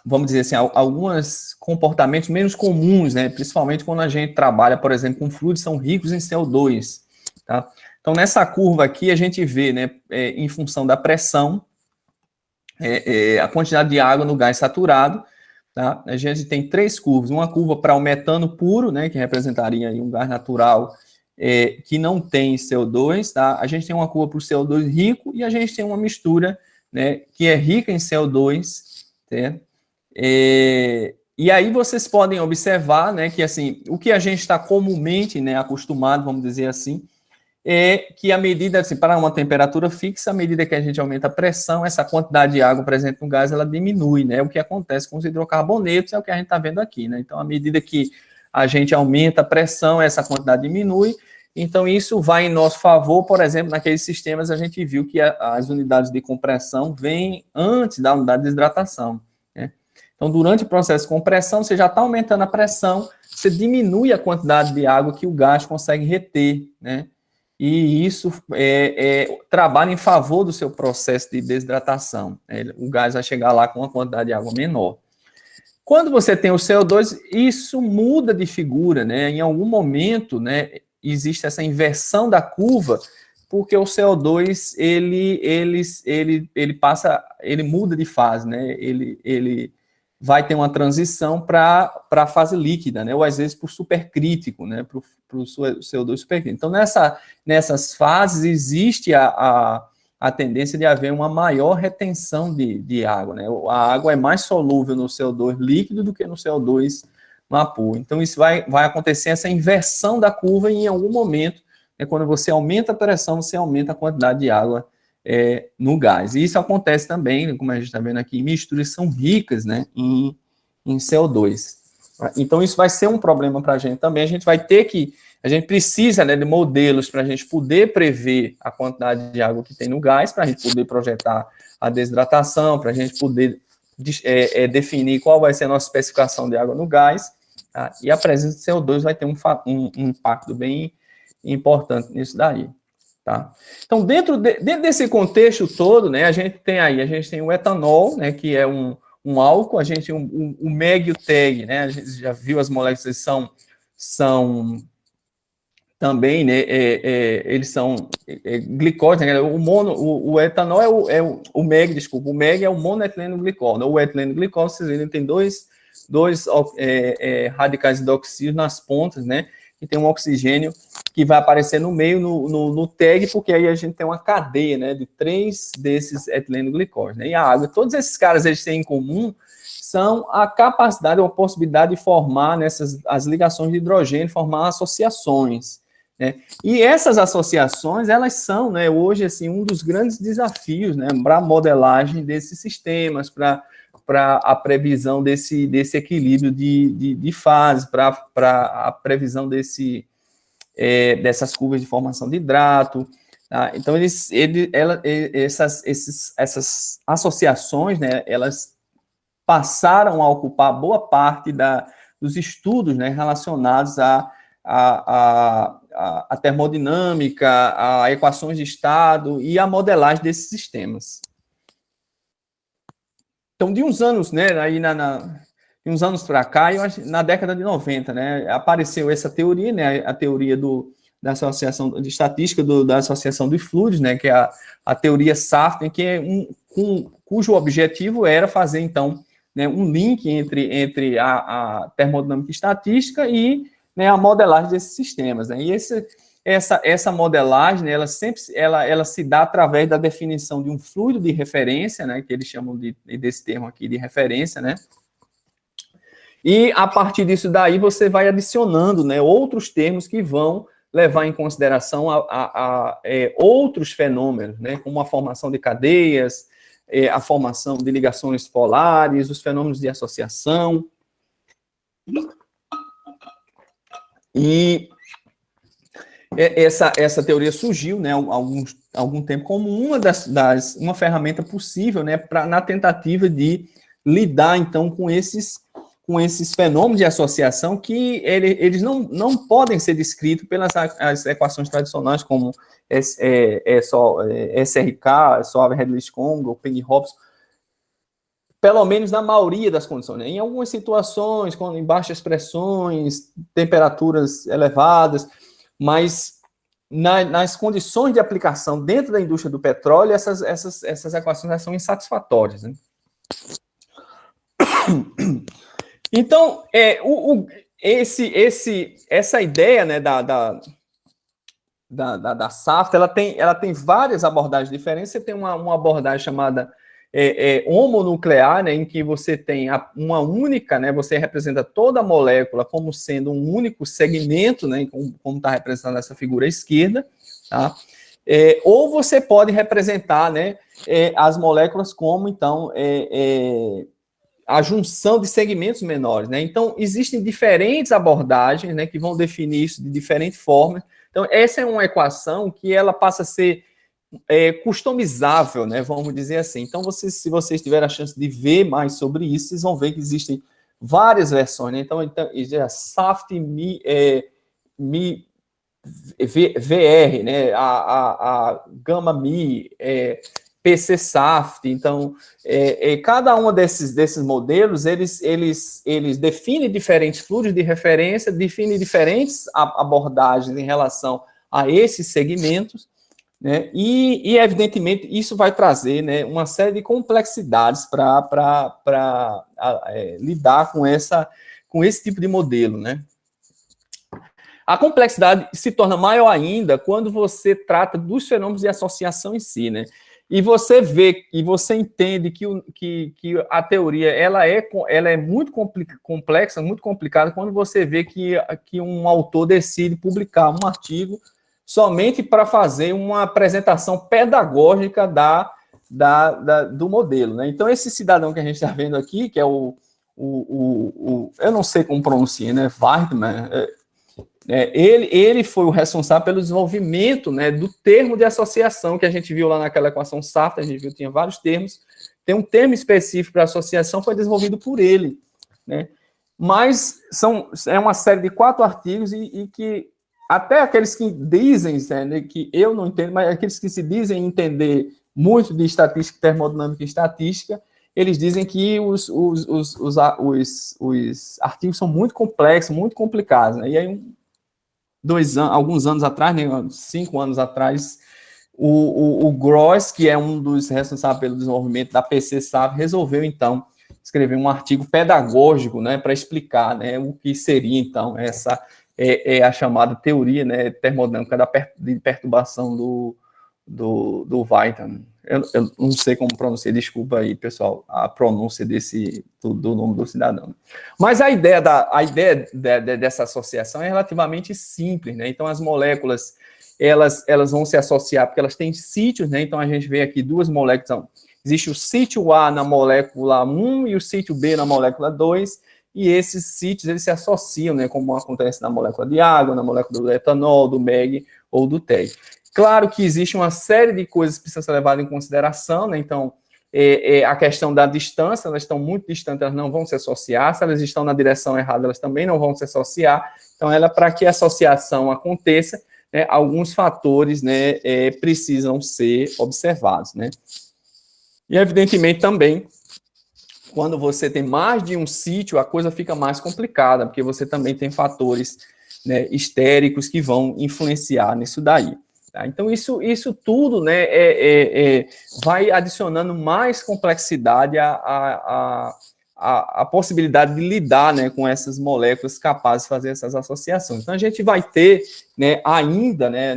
vamos dizer assim, alguns comportamentos menos comuns, né? Principalmente quando a gente trabalha, por exemplo, com fluidos que são ricos em CO2, tá? Então, nessa curva aqui, a gente vê, né, em função da pressão, a quantidade de água no gás saturado, tá? A gente tem 3 curvas, uma curva para o metano puro, né, que representaria aí um gás natural que não tem CO2, tá? A gente tem uma curva para o CO2 rico e a gente tem uma mistura, né, que é rica em CO2, certo? E aí vocês podem observar, né, que assim, o que a gente está comumente, né, acostumado, vamos dizer assim, é que a medida, assim, para uma temperatura fixa, à medida que a gente aumenta a pressão, essa quantidade de água presente no gás, ela diminui, né? O que acontece com os hidrocarbonetos é o que a gente está vendo aqui, né? Então, à medida que a gente aumenta a pressão, essa quantidade diminui. Então, isso vai em nosso favor, por exemplo, naqueles sistemas a gente viu que as unidades de compressão vêm antes da unidade de desidratação, né? Então, durante o processo de compressão, você já está aumentando a pressão, você diminui a quantidade de água que o gás consegue reter, né? E isso trabalha em favor do seu processo de desidratação. O gás vai chegar lá com uma quantidade de água menor. Quando você tem o CO2, isso muda de figura, né? Em algum momento, né, existe essa inversão da curva, porque o CO2 ele muda de fase, né? Ele vai ter uma transição para a fase líquida, né? Ou às vezes para o supercrítico, né? Para o CO2 supercrítico. Então, nessas fases existe a tendência de haver uma maior retenção de água, né? A água é mais solúvel no CO2 líquido do que no CO2 vapor. Então, isso vai acontecer essa inversão da curva e em algum momento, né, quando você aumenta a pressão, você aumenta a quantidade de água no gás. E isso acontece também, como a gente está vendo aqui, misturas são ricas, né, em CO2. Então, isso vai ser um problema para a gente também. A gente precisa, né, de modelos para a gente poder prever a quantidade de água que tem no gás, para a gente poder projetar a desidratação, para a gente poder definir qual vai ser a nossa especificação de água no gás, tá? E a presença de CO2 vai ter um impacto bem importante nisso daí. Tá? Então, dentro desse contexto todo, né, a gente tem o etanol, né, que é um álcool, a gente tem o MEG e o TEG, né, a gente já viu as moléculas são também, né, eles são glicógenos, né, o etanol o MEG, desculpa, o MEG é o monoetileno glicol, né, o etileno glicol, vocês viram, tem dois radicais hidroxílios nas pontas, né, e tem um oxigênio que vai aparecer no meio, no TEG, porque aí a gente tem uma cadeia, né, de 3 desses etileno glicógenos, né, e a água. Todos esses caras, eles têm em comum são a capacidade ou a possibilidade de formar as ligações de hidrogênio, formar associações, né, e essas associações, elas são, né, hoje, assim, um dos grandes desafios, né, para a modelagem desses sistemas, para a previsão desse equilíbrio de fase, para a previsão dessas curvas de formação de hidrato. Tá? Então, essas associações, né, elas passaram a ocupar boa parte dos estudos, né, relacionados à termodinâmica, a equações de estado e a modelagem desses sistemas. Então, de uns anos, né, aí de uns anos para cá, eu acho, na década de 90, né, apareceu essa teoria, né, a teoria da associação de estatística da associação dos fluidos, né, que é a teoria Saften, que é cujo objetivo era fazer, então, né, um link entre a termodinâmica estatística e, né, a modelagem desses sistemas, né, e essa modelagem, né, ela se dá através da definição de um fluido de referência, né, que eles chamam desse termo aqui de referência, né, e a partir disso daí você vai adicionando, né, outros termos que vão levar em consideração outros fenômenos, né, como a formação de cadeias, a formação de ligações polares, os fenômenos de associação, E essa teoria surgiu, né, algum tempo como uma ferramenta possível, né, na tentativa de lidar, então, com esses fenômenos de associação que eles não podem ser descritos pelas as equações tradicionais, como SRK, Solver-Hadley-Congo, Penny-Hobson, pelo menos na maioria das condições, né? Em algumas situações, em baixas pressões, temperaturas elevadas, mas nas condições de aplicação dentro da indústria do petróleo, essas equações são insatisfatórias, né? Então, essa ideia, né, da SAFT, ela tem várias abordagens diferentes. Você tem uma abordagem chamada homonuclear, né, em que você tem uma única, né, você representa toda a molécula como sendo um único segmento, né, como está representando essa figura à esquerda, tá? Ou você pode representar, né, as moléculas como, então, a junção de segmentos menores, né? Então, existem diferentes abordagens, né, que vão definir isso de diferentes formas. Então, essa é uma equação que ela passa a ser customizável, né? Vamos dizer assim. Então, se vocês tiverem a chance de ver mais sobre isso, vocês vão ver que existem várias versões, né? Então SAFT VR, né? A Gama Mi, PC SAFT. Então, cada um desses modelos, eles definem diferentes fluidos de referência, definem diferentes abordagens em relação a esses segmentos, né? E evidentemente, isso vai trazer, né, uma série de complexidades para lidar com esse tipo de modelo, né? A complexidade se torna maior ainda quando você trata dos fenômenos de associação em si, né? E você vê, e você entende que a teoria ela é muito complexa, muito complicada, quando você vê que um autor decide publicar um artigo somente para fazer uma apresentação pedagógica do modelo, né? Então, esse cidadão que a gente está vendo aqui, que é eu não sei como pronuncia, né? Weidmann, ele foi o responsável pelo desenvolvimento, né, do termo de associação que a gente viu lá naquela equação SAFT. A gente viu que tinha vários termos. Tem um termo específico para associação, foi desenvolvido por ele, né? Mas é uma série de 4 artigos e que até aqueles que dizem, né, que eu não entendo, mas aqueles que se dizem entender muito de estatística, termodinâmica e estatística, eles dizem que os artigos são muito complexos, muito complicados, né? E aí, alguns anos atrás, né, 5 anos atrás, o Gross, que é um dos responsáveis pelo desenvolvimento da PC SAFT, resolveu, então, escrever um artigo pedagógico, né, para explicar, né, o que seria, então, essa a chamada teoria, né, termodinâmica de perturbação do Weidmann. Eu não sei como pronunciar, desculpa aí, pessoal, a pronúncia do nome do cidadão. Mas a ideia dessa associação é relativamente simples, né? Então, as moléculas, elas vão se associar porque elas têm sítios, né? Então, a gente vê aqui 2 moléculas. Então, existe o sítio A na molécula 1 e o sítio B na molécula 2, e esses sítios, eles se associam, né? Como acontece na molécula de água, na molécula do etanol, do MEG ou do TEG. Claro que existe uma série de coisas que precisam ser levadas em consideração, né? Então, a questão da distância, elas estão muito distantes, elas não vão se associar. Se elas estão na direção errada, elas também não vão se associar. Então, para que a associação aconteça, né, alguns fatores, né, precisam ser observados, né? E, evidentemente, também, quando você tem mais de um sítio, a coisa fica mais complicada, porque você também tem fatores, né, estéricos que vão influenciar nisso daí. Tá? Então, isso tudo, né, vai adicionando mais complexidade à possibilidade de lidar, né, com essas moléculas capazes de fazer essas associações. Então, a gente vai ter, né, ainda, né,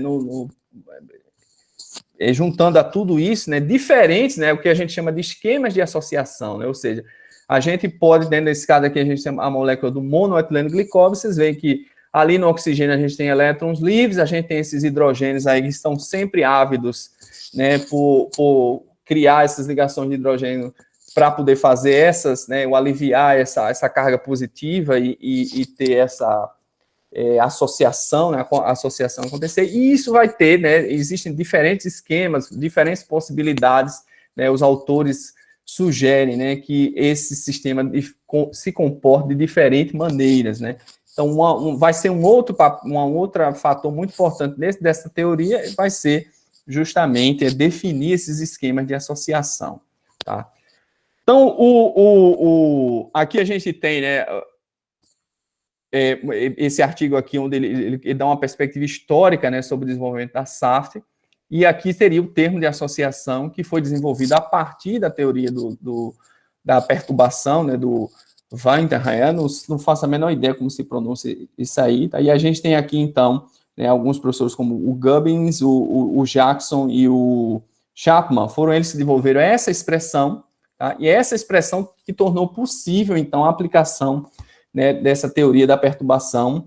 juntando a tudo isso, né, diferentes, né, o que a gente chama de esquemas de associação, né, ou seja, a gente pode, dentro desse caso aqui, a gente tem a molécula do monoetileno glicol, vocês veem que ali no oxigênio a gente tem elétrons livres, a gente tem esses hidrogênios aí que estão sempre ávidos, né, por criar essas ligações de hidrogênio para poder fazer essas, né, ou aliviar essa carga positiva e ter essa associação, né, a associação acontecer, e isso vai ter, né, existem diferentes esquemas, diferentes possibilidades, né, os autores sugerem, né, que esse sistema se comporte de diferentes maneiras, né. Então, vai ser um outro fator muito importante dessa teoria, vai ser justamente definir esses esquemas de associação, tá? Então, aqui a gente tem, né, esse artigo aqui, onde ele dá uma perspectiva histórica, né, sobre o desenvolvimento da SAFT, e aqui seria o termo de associação que foi desenvolvido a partir da teoria da perturbação, né, do Winterhalter, não faço a menor ideia como se pronuncia isso aí, tá? E a gente tem aqui, então, né, alguns professores como o Gubbins, o Jackson e o Chapman, foram eles que desenvolveram essa expressão, tá? E essa expressão que tornou possível, então, a aplicação, né, dessa teoria da perturbação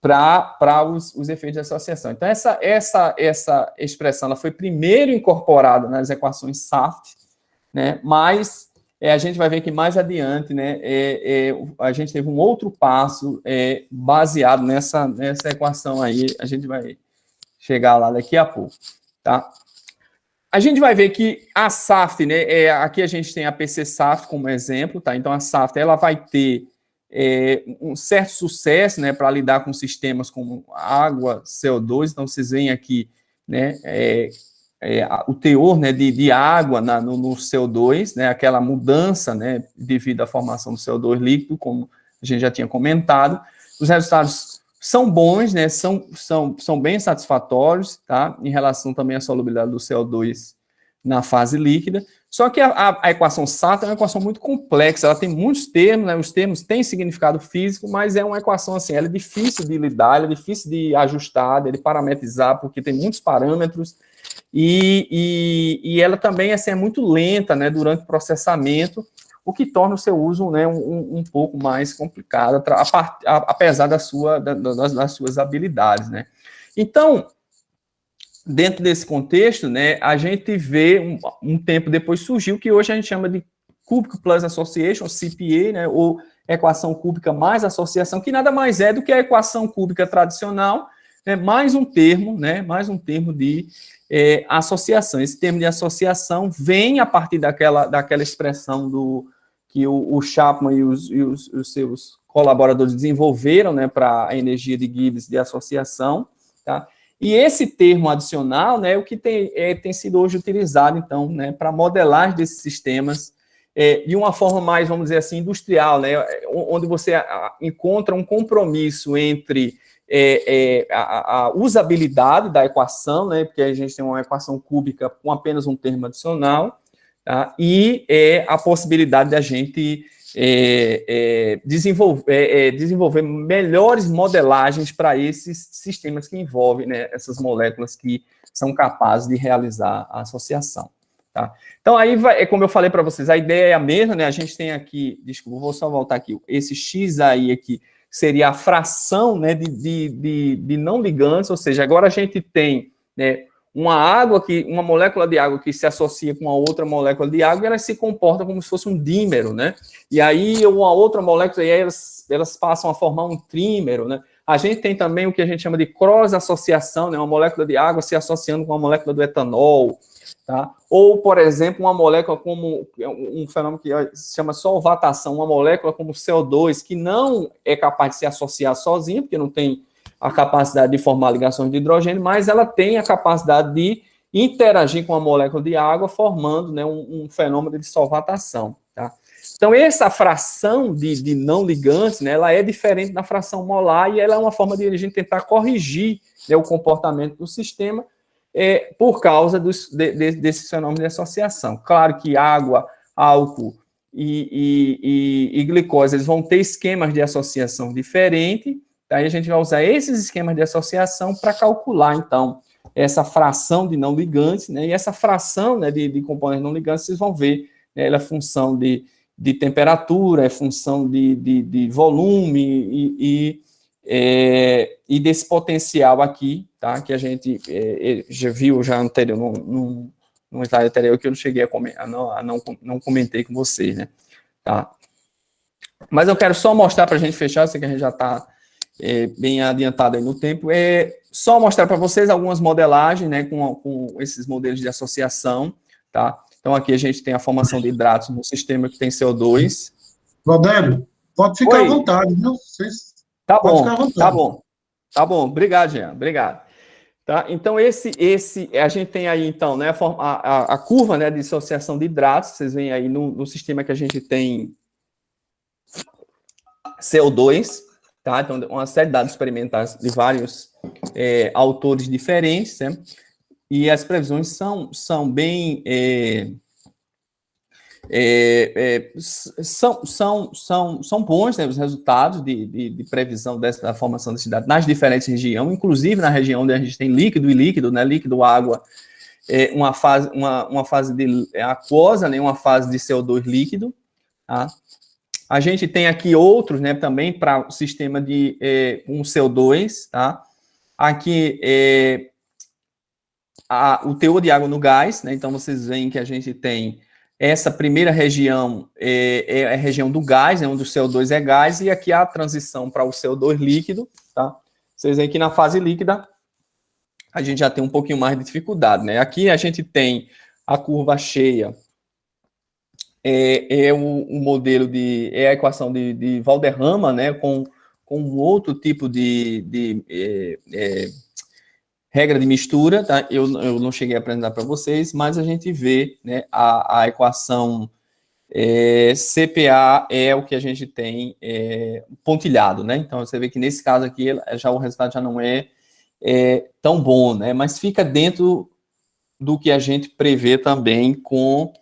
para os efeitos de associação. Então, essa expressão ela foi primeiro incorporada nas equações SAFT, né, mas a gente vai ver que mais adiante, né, a gente teve um outro passo baseado nessa equação aí, a gente vai chegar lá daqui a pouco, tá? A gente vai ver que a SAFT, né, aqui a gente tem a PC-SAFT como exemplo, tá? Então, a SAFT, ela vai ter um certo sucesso, né, para lidar com sistemas como água, CO2, então vocês veem aqui, né, o teor, né, de água no CO2, né, aquela mudança, né, devido à formação do CO2 líquido, como a gente já tinha comentado. Os resultados são bons, né, são bem satisfatórios, tá, em relação também à solubilidade do CO2 na fase líquida. Só que a equação SAFT é uma equação muito complexa, ela tem muitos termos, né, os termos têm significado físico, mas é uma equação assim, ela é difícil de lidar, ela é difícil de ajustar, de parametrizar, porque tem muitos parâmetros, e ela também assim, é muito lenta, né, durante o processamento, o que torna o seu uso, né, um pouco mais complicado, apesar das suas habilidades, né. Então, dentro desse contexto, né, a gente vê, um tempo depois surgiu, que hoje a gente chama de Cubic Plus Association, CPA, né, ou equação cúbica mais associação, que nada mais é do que a equação cúbica tradicional, né, mais um termo de associação. Esse termo de associação vem a partir daquela expressão que o Chapman e os seus colaboradores desenvolveram, né, para a energia de Gibbs de associação, tá? E esse termo adicional, né, é o que tem sido hoje utilizado, então, né, para modelagem desses sistemas de uma forma mais, vamos dizer assim, industrial, né, onde você encontra um compromisso entre a usabilidade da equação, né, porque a gente tem uma equação cúbica com apenas um termo adicional, tá, e a possibilidade da gente desenvolver melhores modelagens para esses sistemas que envolvem, né, essas moléculas que são capazes de realizar a associação. Tá? Então, aí, como eu falei para vocês, a ideia é a mesma, né? A gente tem aqui, desculpa, vou só voltar aqui, esse X aí aqui seria a fração, né, de não ligantes, ou seja, agora a gente tem, né, uma molécula de água que se associa com uma outra molécula de água, ela se comporta como se fosse um dímero, né? E aí uma outra molécula, e aí elas passam a formar um trímero, né? A gente tem também o que a gente chama de cross-associação, né? Uma molécula de água se associando com uma molécula do etanol, tá? Ou, por exemplo, uma molécula como um fenômeno que se chama solvatação, uma molécula como CO2, que não é capaz de se associar sozinha, porque não tem a capacidade de formar ligações de hidrogênio, mas ela tem a capacidade de interagir com a molécula de água, formando, né, um fenômeno de solvatação. Tá? Então, essa fração de não ligantes, né, ela é diferente da fração molar e ela é uma forma de a gente tentar corrigir, né, o comportamento do sistema por causa desse fenômeno de associação. Claro que água, álcool e glicose eles vão ter esquemas de associação diferentes. Aí a gente vai usar esses esquemas de associação para calcular, então, essa fração de não ligantes, né? E essa fração, né, de componentes não ligantes, vocês vão ver, né, ela é função de temperatura, é função de volume e desse potencial aqui, tá? Que a gente já viu anterior no slide anterior que eu não cheguei não comentei com vocês, né? Tá? Mas eu quero só mostrar para a gente fechar, eu sei que a gente já está bem adiantado aí no tempo, só mostrar para vocês algumas modelagens, né, com esses modelos de associação, tá? Então, aqui a gente tem a formação de hidratos no sistema que tem CO2. Valdério, pode ficar à vontade, viu? Tá bom, ficar à vontade. Tá bom. Tá bom, obrigado, Jean, obrigado. Tá? Então, a gente tem aí, então, né, a curva, né, de associação de hidratos, vocês veem aí no sistema que a gente tem CO2, tá? Então, uma série de dados experimentais de vários autores diferentes, né? E as previsões são bem... são bons, né, os resultados de previsão da formação da cidade nas diferentes regiões, inclusive na região onde a gente tem líquido e líquido, né, líquido, água, uma fase de aquosa, né, uma fase de CO2 líquido, tá? A gente tem aqui outros, né, também para o sistema de CO2, tá? Aqui o teor de água no gás, né? Então vocês veem que a gente tem essa primeira região é a região do gás, né, onde o CO2 é gás, e aqui a transição para o CO2 líquido, tá? Vocês veem que na fase líquida a gente já tem um pouquinho mais de dificuldade, né? Aqui a gente tem a curva cheia, o modelo a equação de Valderrama, né, com um outro tipo de regra de mistura, tá? Eu não cheguei a apresentar para vocês, mas a gente vê, né, a equação CPA é o que a gente tem pontilhado, né? Então, você vê que nesse caso aqui, o resultado já não é tão bom, né? Mas fica dentro do que a gente prevê também com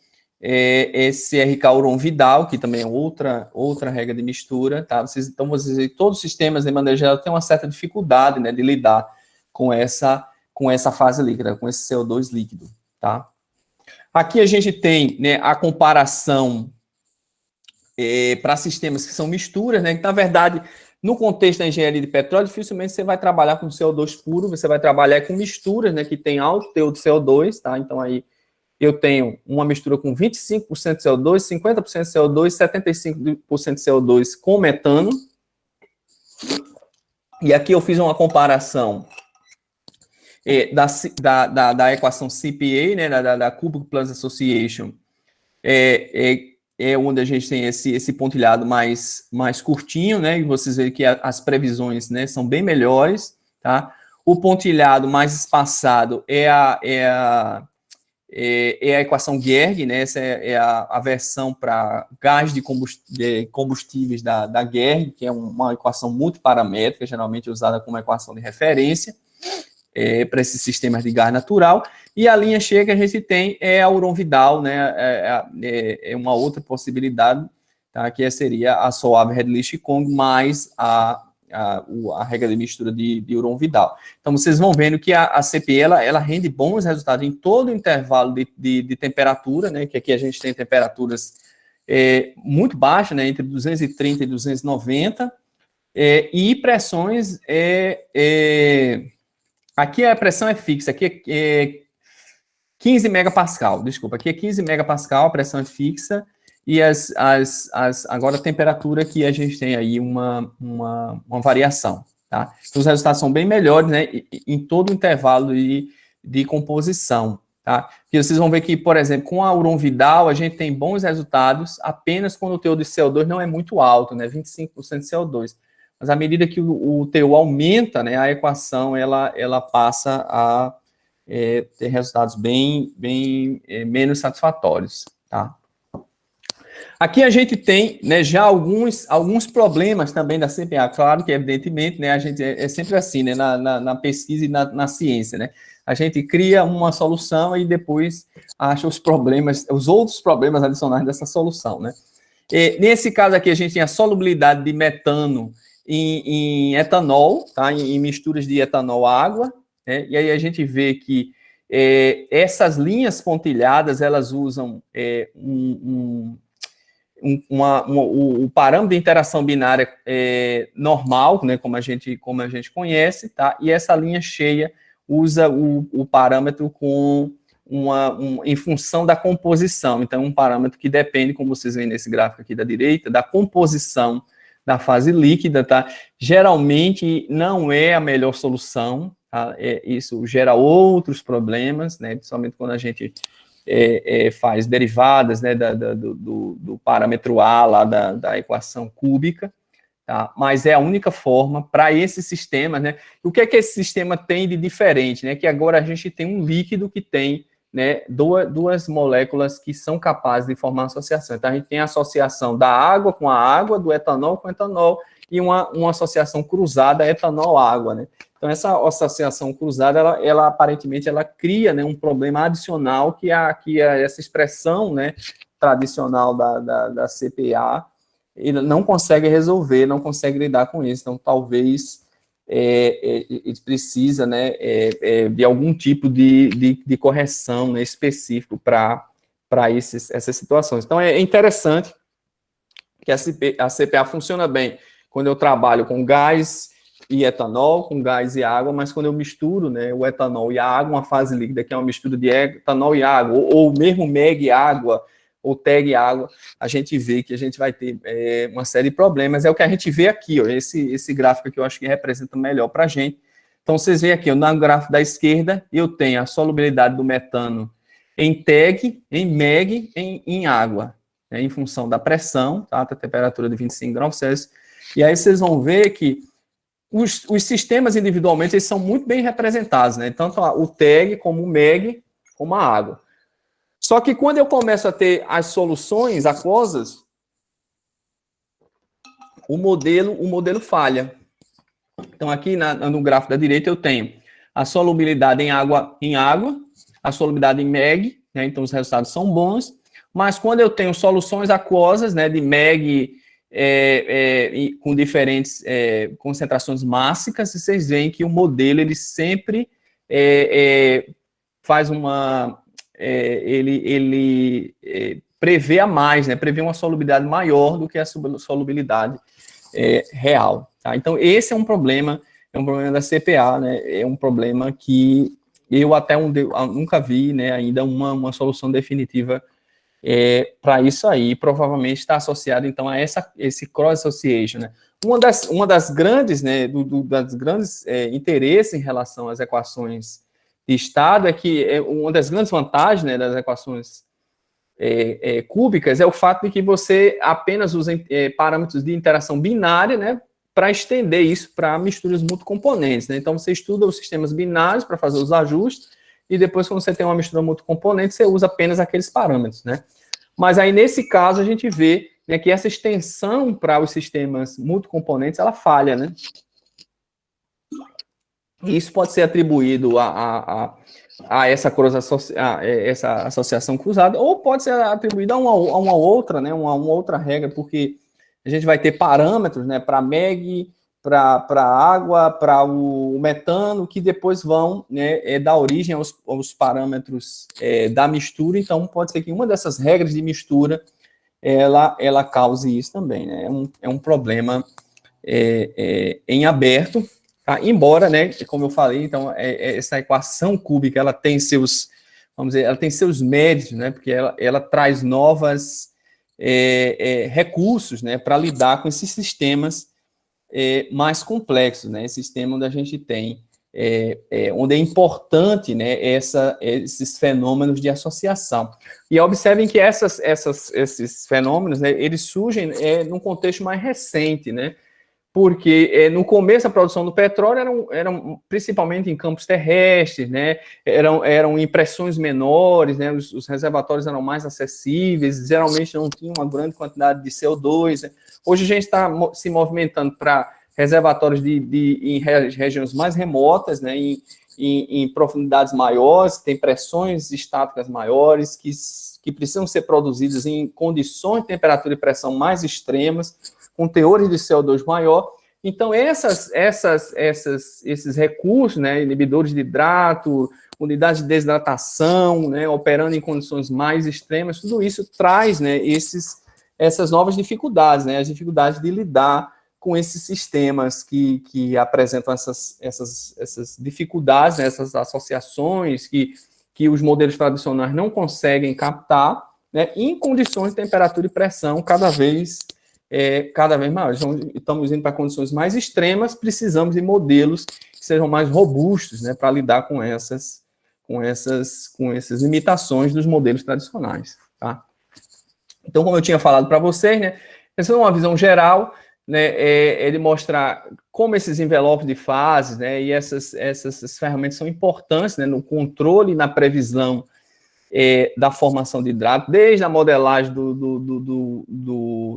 esse RK Uron-Vidal, que também é outra regra de mistura, tá? Então, vocês veem que todos os sistemas, de maneira geral, têm uma certa dificuldade, né, de lidar com essa fase líquida, com esse CO2 líquido, tá? Aqui a gente tem, né, a comparação para sistemas que são misturas, né, que na verdade, no contexto da engenharia de petróleo, dificilmente você vai trabalhar com CO2 puro, você vai trabalhar com misturas, né, que tem alto teor de CO2, tá? Então aí eu tenho uma mistura com 25% de CO2, 50% de CO2, 75% de CO2 com metano. E aqui eu fiz uma comparação da equação CPA, né, da Cubic Plus Association, onde a gente tem esse pontilhado mais curtinho, né, e vocês veem que as previsões, né, são bem melhores, tá? O pontilhado mais espaçado é a equação Gerg, né, essa é a versão para gás de combustíveis da Gerg, que é uma equação multiparamétrica, geralmente usada como equação de referência, para esses sistemas de gás natural, e a linha cheia que a gente tem é a Uron-Vidal, né, é uma outra possibilidade, tá, que seria a Soave Redlich-Kong mais a regra de mistura de Uron-Vidal. Então, vocês vão vendo que a CPE, ela rende bons resultados em todo o intervalo de temperatura, né, que aqui a gente tem temperaturas muito baixas, né, entre 230 e 290, e pressões aqui a pressão é fixa, aqui é 15 megapascal, desculpa, aqui é 15 megapascal, a pressão é fixa, e agora a temperatura que a gente tem aí uma variação, tá? Então, os resultados são bem melhores, né, em todo o intervalo de composição, tá? E vocês vão ver que, por exemplo, com a Uron-Vidal, a gente tem bons resultados apenas quando o teor de CO2 não é muito alto, né, 25% de CO2. Mas à medida que o teor aumenta, né, a equação ela passa a ter resultados bem menos satisfatórios, tá? Aqui a gente tem, né, já alguns problemas também da CPA. Claro que, evidentemente, né, a gente é sempre assim, né, na pesquisa e na ciência, né? A gente cria uma solução e depois acha os outros problemas adicionais dessa solução, né? Nesse caso aqui, a gente tem a solubilidade de metano em etanol, tá? Em misturas de etanol-água, né? E aí a gente vê que essas linhas pontilhadas, elas usam o parâmetro de interação binária normal, né? Como a gente conhece, tá? E essa linha cheia usa o parâmetro com em função da composição. Então, um parâmetro que depende, como vocês veem nesse gráfico aqui da direita, da composição da fase líquida, tá? Geralmente não é a melhor solução, tá? Isso gera outros problemas, né? Principalmente quando a gente faz derivadas, né, do parâmetro A lá da equação cúbica, tá? Mas é a única forma para esse sistema, né? O que é que esse sistema tem de diferente, né? Que agora a gente tem um líquido que tem, né, duas moléculas que são capazes de formar associação. Então, a gente tem a associação da água com a água, do etanol com o etanol, e uma associação cruzada etanol-água, né? Então, essa associação cruzada, ela aparentemente, ela cria, né, um problema adicional que essa expressão, né, tradicional da CPA, ele não consegue resolver, não consegue lidar com isso. Então, talvez ele precisa, né, de algum tipo de correção, né, específico para essas situações. Então, é interessante que a CPA funciona bem quando eu trabalho com gás e etanol, com gás e água, mas quando eu misturo, né, o etanol e a água, uma fase líquida que é uma mistura de etanol e água, ou mesmo MEG e água, ou TEG e água, a gente vê que a gente vai ter uma série de problemas. É o que a gente vê aqui, ó, esse gráfico que eu acho que representa melhor para a gente. Então, vocês veem aqui, ó, no gráfico da esquerda, eu tenho a solubilidade do metano em TEG, em MEG, em água, né, em função da pressão, tá, da temperatura de 25 graus Celsius. E aí vocês vão ver que os sistemas individualmente eles são muito bem representados, né? Tanto o TEG como o MEG, como a água. Só que quando eu começo a ter as soluções aquosas, o modelo falha. Então, aqui no gráfico da direita eu tenho a solubilidade em água, a solubilidade em MEG, né? Então os resultados são bons, mas quando eu tenho soluções aquosas, né, de MEG com diferentes concentrações mássicas, vocês veem que o modelo ele sempre faz uma... ele prevê a mais, né? Prevê uma solubilidade maior do que a solubilidade real. Tá? Então, esse é um problema da CPA, né? É um problema que eu nunca vi, né, ainda uma solução definitiva para isso aí. Provavelmente está associado, então, a esse cross-association, né? Uma das grandes, né, das grandes interesses em relação às equações de estado é que uma das grandes vantagens, né, das equações cúbicas é o fato de que você apenas usa parâmetros de interação binária, né, para estender isso para misturas multicomponentes, né? Então, você estuda os sistemas binários para fazer os ajustes e depois, quando você tem uma mistura multicomponente, você usa apenas aqueles parâmetros, né? Mas aí, nesse caso, a gente vê, né, que essa extensão para os sistemas multicomponentes, ela falha, né? Isso pode ser atribuído a essa associação cruzada, ou pode ser atribuído a uma outra, né, uma outra regra, porque a gente vai ter parâmetros, né, para MEG, para a água, para o metano, que depois vão, né, dar origem aos parâmetros da mistura. Então, pode ser que uma dessas regras de mistura ela cause isso também, né? É um problema em aberto. Tá? Embora, né, como eu falei, então, essa equação cúbica, ela tem seus, vamos dizer, ela tem seus méritos, né, porque ela traz novas recursos, né, para lidar com esses sistemas mais complexos, né, esse sistema onde a gente tem, onde é importante, né, esses fenômenos de associação. E observem que esses fenômenos, né, eles surgem num contexto mais recente, né, porque no começo a produção do petróleo eram principalmente em campos terrestres, né? Eram em pressões menores, né? Os reservatórios eram mais acessíveis, geralmente não tinham uma grande quantidade de CO2. Né? Hoje a gente está se movimentando para reservatórios em regiões mais remotas, né? Em profundidades maiores, que tem pressões estáticas maiores, que precisam ser produzidas em condições de temperatura e pressão mais extremas, com teores de CO2 maior. Então, esses recursos, né, inibidores de hidrato, unidades de desidratação, né, operando em condições mais extremas, tudo isso traz, né, essas novas dificuldades, né, as dificuldades de lidar com esses sistemas que apresentam essas dificuldades, né, essas associações que que os modelos tradicionais não conseguem captar, né, em condições de temperatura e pressão cada vez maiores. Então, estamos indo para condições mais extremas, precisamos de modelos que sejam mais robustos, né, para lidar com essas limitações dos modelos tradicionais. Tá? Então, como eu tinha falado para vocês, né, pensando numa visão geral, né, ele mostrar como esses envelopes de fases, né, e essas ferramentas são importantes, né, no controle e na previsão da formação de hidrato, desde a modelagem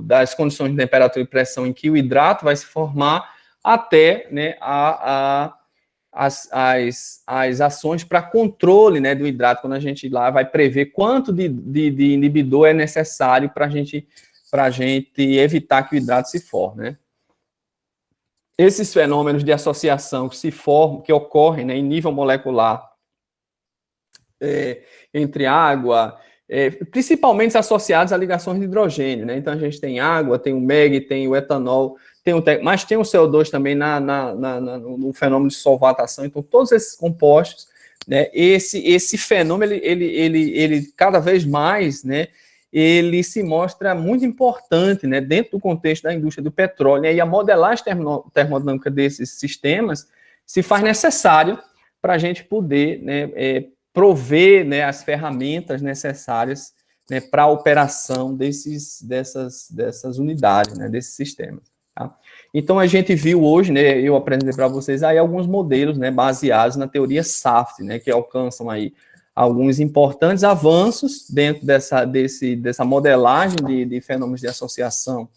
das condições de temperatura e pressão em que o hidrato vai se formar, até, né, as ações para controle, né, do hidrato, quando a gente lá vai prever quanto de inibidor é necessário para a gente evitar que o hidrato se forme, né? Esses fenômenos de associação que ocorrem, né, em nível molecular entre água, principalmente associados a ligações de hidrogênio, né? Então a gente tem água, tem o MEG, tem o etanol, mas tem o CO2 também no fenômeno de solvatação. Então todos esses compostos, né, esse fenômeno ele cada vez mais, né, ele se mostra muito importante, né, dentro do contexto da indústria do petróleo, né, e a modelagem termodinâmica desses sistemas se faz necessário para a gente poder, né, prover, né, as ferramentas necessárias, né, para a operação dessas unidades, né, desses sistemas. Tá? Então, a gente viu hoje, né, eu apresentei para vocês aí alguns modelos, né, baseados na teoria SAFT, né, que alcançam aí alguns importantes avanços dentro dessa modelagem de fenômenos de associação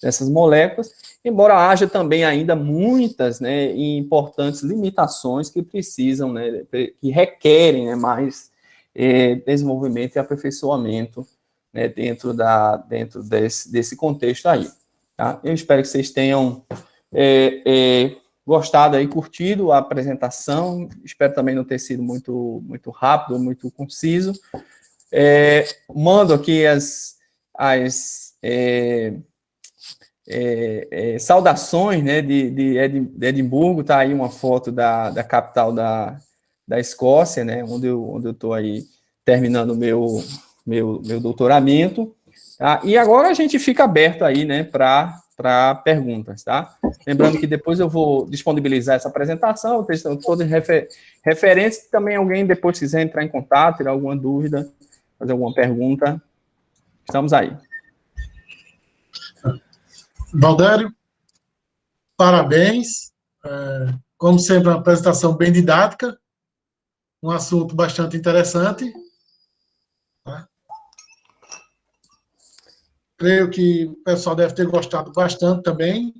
dessas moléculas, embora haja também ainda muitas, né, importantes limitações que precisam, né, que requerem, né, mais desenvolvimento e aperfeiçoamento, né, dentro desse contexto aí. Tá? Eu espero que vocês tenham gostado aí, curtido a apresentação, espero também não ter sido muito rápido, muito conciso. Mando aqui as saudações, né, de Edimburgo, tá aí uma foto da capital da Escócia, né, onde eu estou aí terminando meu doutoramento, tá? E agora a gente fica aberto aí, né, para perguntas, tá? Lembrando que depois eu vou disponibilizar essa apresentação, todas referências, também alguém depois quiser entrar em contato, tirar alguma dúvida, fazer alguma pergunta, estamos aí. Valdério, parabéns. Como sempre, uma apresentação bem didática, um assunto bastante interessante. Tá? Creio que o pessoal deve ter gostado bastante também.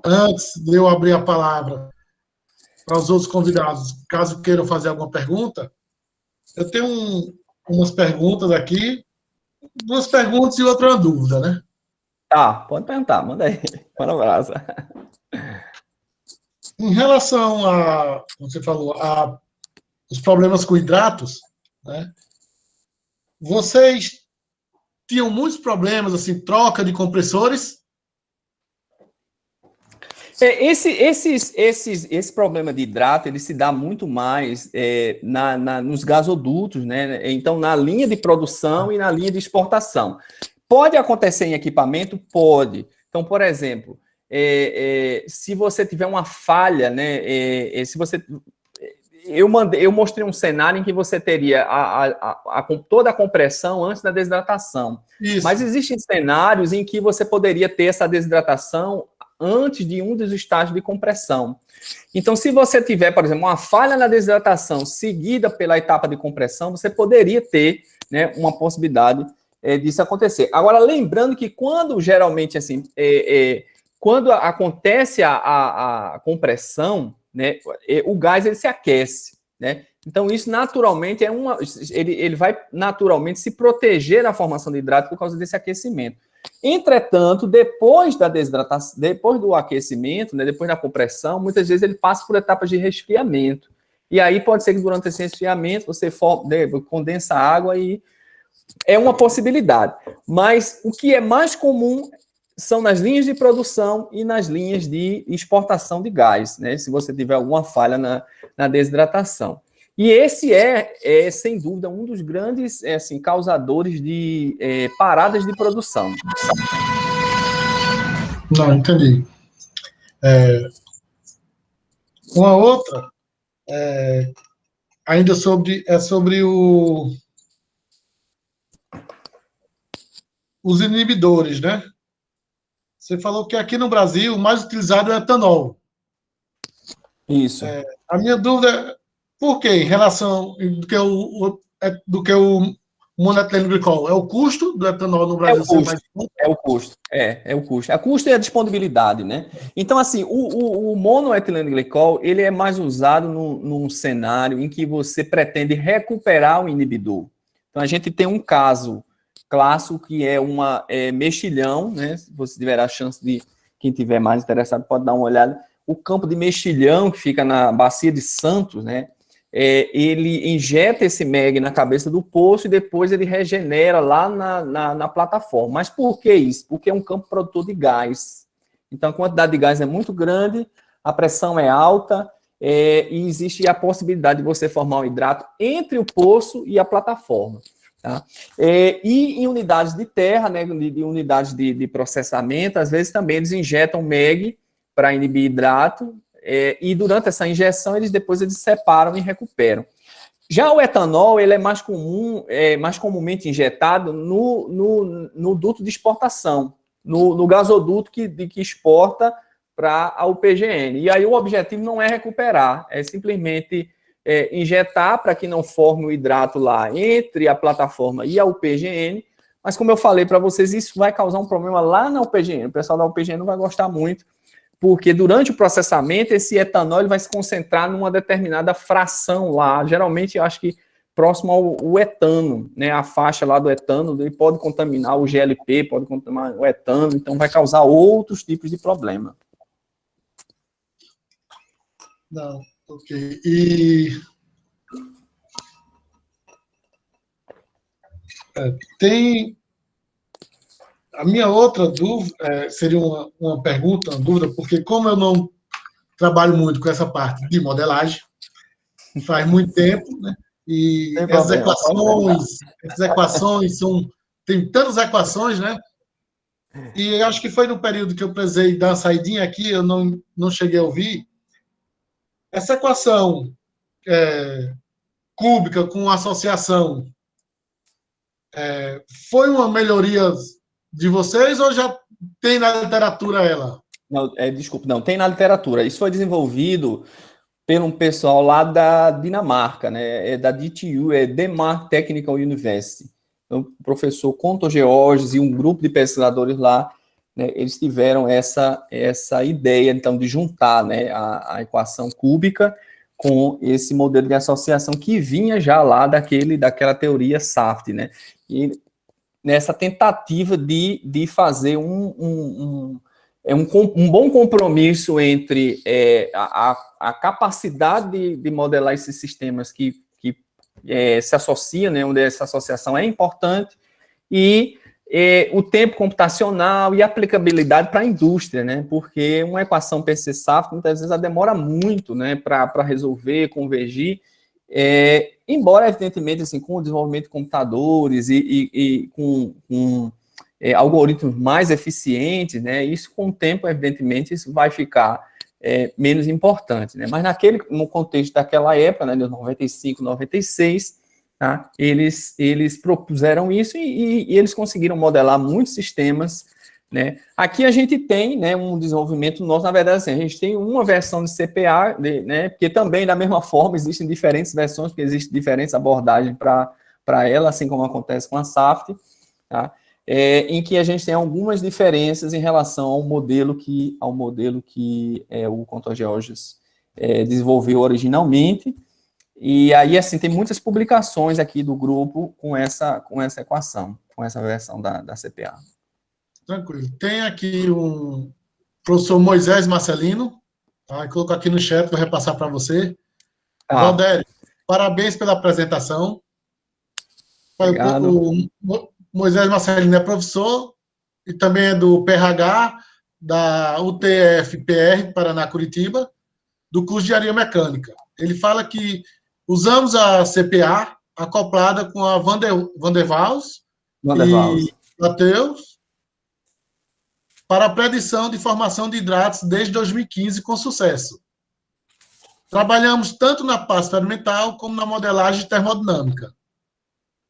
Antes de eu abrir a palavra para os outros convidados, caso queiram fazer alguma pergunta, eu tenho umas perguntas aqui, 2 perguntas e outra dúvida, né? Tá, pode perguntar, manda aí. Manda um abraço. Em relação como você falou, os problemas com hidratos, né? Vocês tinham muitos problemas, assim, troca de compressores? Esse problema de hidrato, ele se dá muito mais nos gasodutos, né? Então, na linha de produção e na linha de exportação. Pode acontecer em equipamento? Pode. Então, por exemplo, se você tiver uma falha, né? Eu mostrei um cenário em que você teria toda a compressão antes da desidratação. Isso. Mas existem cenários em que você poderia ter essa desidratação antes de um dos estágios de compressão. Então, se você tiver, por exemplo, uma falha na desidratação seguida pela etapa de compressão, você poderia ter, né, uma possibilidade disso acontecer. Agora, lembrando que quando geralmente, assim, quando acontece a compressão, né, o gás ele se aquece, né? Então, isso naturalmente ele vai naturalmente se proteger da formação de hidrato por causa desse aquecimento. Entretanto, depois da desidratação, depois do aquecimento, né, depois da compressão, muitas vezes ele passa por etapas de resfriamento. E aí pode ser que durante esse resfriamento você condensa água e é uma possibilidade. Mas o que é mais comum são nas linhas de produção e nas linhas de exportação de gás, né? Se você tiver alguma falha na desidratação. E esse sem dúvida, um dos grandes assim, causadores de paradas de produção. Não, entendi. Uma outra, ainda sobre os inibidores, né? Você falou que aqui no Brasil o mais utilizado é o etanol. Isso. A minha dúvida é por quê? Em relação do que o monoetileno glicol? É o custo do etanol no Brasil ser mais custo. É o custo. É o custo. A custo é a disponibilidade, né? Então, assim, o monoetileno glicol, ele é mais usado num cenário em que você pretende recuperar o inibidor. Então, a gente tem um caso clássico que é uma mexilhão, né? Se você tiver a chance de, quem tiver mais interessado pode dar uma olhada. O campo de mexilhão, que fica na Bacia de Santos, né? Ele injeta esse MEG na cabeça do poço e depois ele regenera lá na plataforma. Mas por que isso? Porque é um campo produtor de gás. Então, a quantidade de gás é muito grande, a pressão é alta, e existe a possibilidade de você formar um hidrato entre o poço e a plataforma. Tá? E em unidades de terra, né, de unidades de processamento, às vezes também eles injetam MEG para inibir hidrato, e durante essa injeção, eles separam e recuperam. Já o etanol, ele é mais comum, mais comumente injetado no duto de exportação, no gasoduto que exporta para a UPGN. E aí o objetivo não é recuperar, é simplesmente injetar para que não forme o hidrato lá entre a plataforma e a UPGN, mas como eu falei para vocês, isso vai causar um problema lá na UPGN. O pessoal da UPGN não vai gostar muito, porque durante o processamento, esse etanol ele vai se concentrar numa determinada fração lá, geralmente eu acho que próximo ao etano, né, a faixa lá do etano, ele pode contaminar o GLP, pode contaminar o etano, então vai causar outros tipos de problema. Não, ok. E tem a minha outra dúvida, seria uma pergunta, uma dúvida, porque como eu não trabalho muito com essa parte de modelagem, faz muito tempo, né? E essas equações tem tantas equações, né? E acho que foi no período que eu precisei dar uma saidinha aqui, eu não cheguei a ouvir. Essa equação cúbica com associação foi uma melhoria de vocês ou já tem na literatura ela? Não, desculpa, não, tem na literatura. Isso foi desenvolvido pelo um pessoal lá da Dinamarca, né? Da DTU, Denmark Technical University. Então, o professor Conto Georges e um grupo de pesquisadores lá, né, eles tiveram essa ideia, então, de juntar, né, a equação cúbica com esse modelo de associação que vinha já lá daquela teoria SAFT, né? E nessa tentativa de fazer um bom compromisso entre a capacidade de modelar esses sistemas que se associam, né, onde essa associação é importante, e o tempo computacional e aplicabilidade para a indústria, né, porque uma equação PC-SAFT, muitas vezes, ela demora muito, né, para resolver, convergir, embora, evidentemente, assim, com o desenvolvimento de computadores e com algoritmos mais eficientes, né, isso com o tempo, evidentemente, isso vai ficar menos importante, né, mas no contexto daquela época, né, de 95, 96, tá, eles propuseram isso e eles conseguiram modelar muitos sistemas, né. Aqui a gente tem, né, um desenvolvimento nosso, na verdade, assim, a gente tem uma versão de CPA, né, porque também, da mesma forma, existem diferentes versões, porque existem diferentes abordagens para ela, assim como acontece com a SAFT, tá, em que a gente tem algumas diferenças em relação ao modelo que o Conto Georges desenvolveu originalmente, e aí, assim, tem muitas publicações aqui do grupo com essa equação, com essa versão da CPA. Tranquilo. Tem aqui um professor Moisés Marcelino, tá? Eu coloco aqui no chat para repassar para você. Valdério, parabéns pela apresentação. Obrigado. O Moisés Marcelino é professor e também é do PRH, da UTF-PR, Paraná, Curitiba, do curso de Engenharia Mecânica. Ele fala que Usamos a CPA acoplada com a Van der Waals e Mateus para a predição de formação de hidratos desde 2015 com sucesso. Trabalhamos tanto na parte experimental como na modelagem termodinâmica.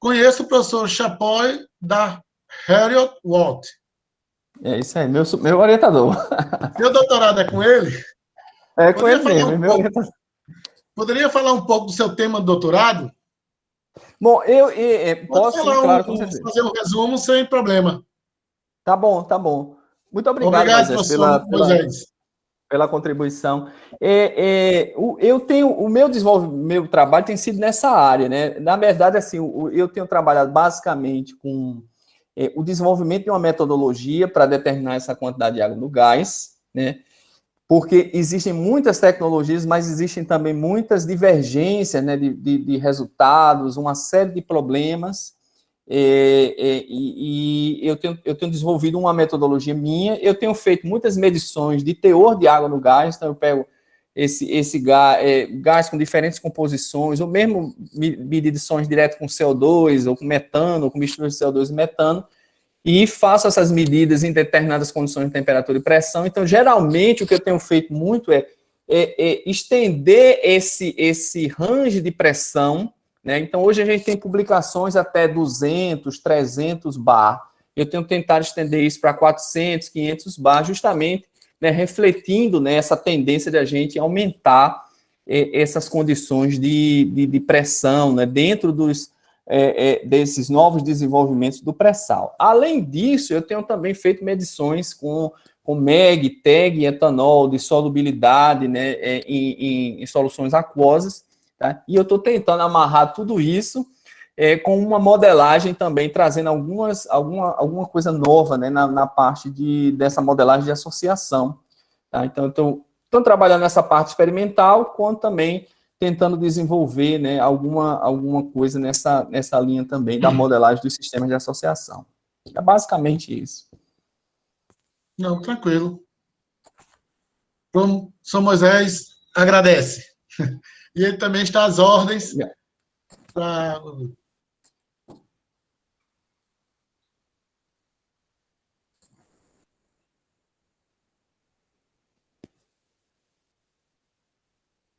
Conheço o professor Chapoy da Heriot-Watt. É isso aí, meu orientador. Seu doutorado é com ele? É com ele mesmo, meu orientador. Poderia falar um pouco do seu tema de doutorado? Bom, eu posso, claro, com certeza. Fazer um resumo sem problema. Tá bom, tá bom. Muito obrigado, Moisés, pela contribuição. Eu tenho o meu trabalho tem sido nessa área, né? Na verdade, assim, eu tenho trabalhado basicamente com o desenvolvimento de uma metodologia para determinar essa quantidade de água no gás, né? Porque existem muitas tecnologias, mas existem também muitas divergências, né, de resultados, uma série de problemas, e eu tenho desenvolvido uma metodologia minha, eu tenho feito muitas medições de teor de água no gás, então eu pego esse gás com diferentes composições, ou mesmo medições direto com CO2, ou com metano, ou com mistura de CO2 e metano, e faço essas medidas em determinadas condições de temperatura e pressão. Então, geralmente, o que eu tenho feito muito é estender esse range de pressão, né? Então, hoje a gente tem publicações até 200, 300 bar. Eu tenho tentado estender isso para 400, 500 bar, justamente, né, refletindo, né, essa tendência de a gente aumentar essas condições de pressão, né, dentro desses novos desenvolvimentos do pré-sal. Além disso, eu tenho também feito medições com MEG, TEG e etanol de solubilidade, né, em soluções aquosas, tá? E eu estou tentando amarrar tudo isso com uma modelagem também, trazendo alguma coisa nova, né, na parte dessa modelagem de associação. Tá? Então, eu estou trabalhando nessa parte experimental, quanto também tentando desenvolver, né, alguma coisa nessa linha também da modelagem dos sistemas de associação. É basicamente isso. Não, tranquilo. Como São Moisés agradece. E ele também está às ordens para...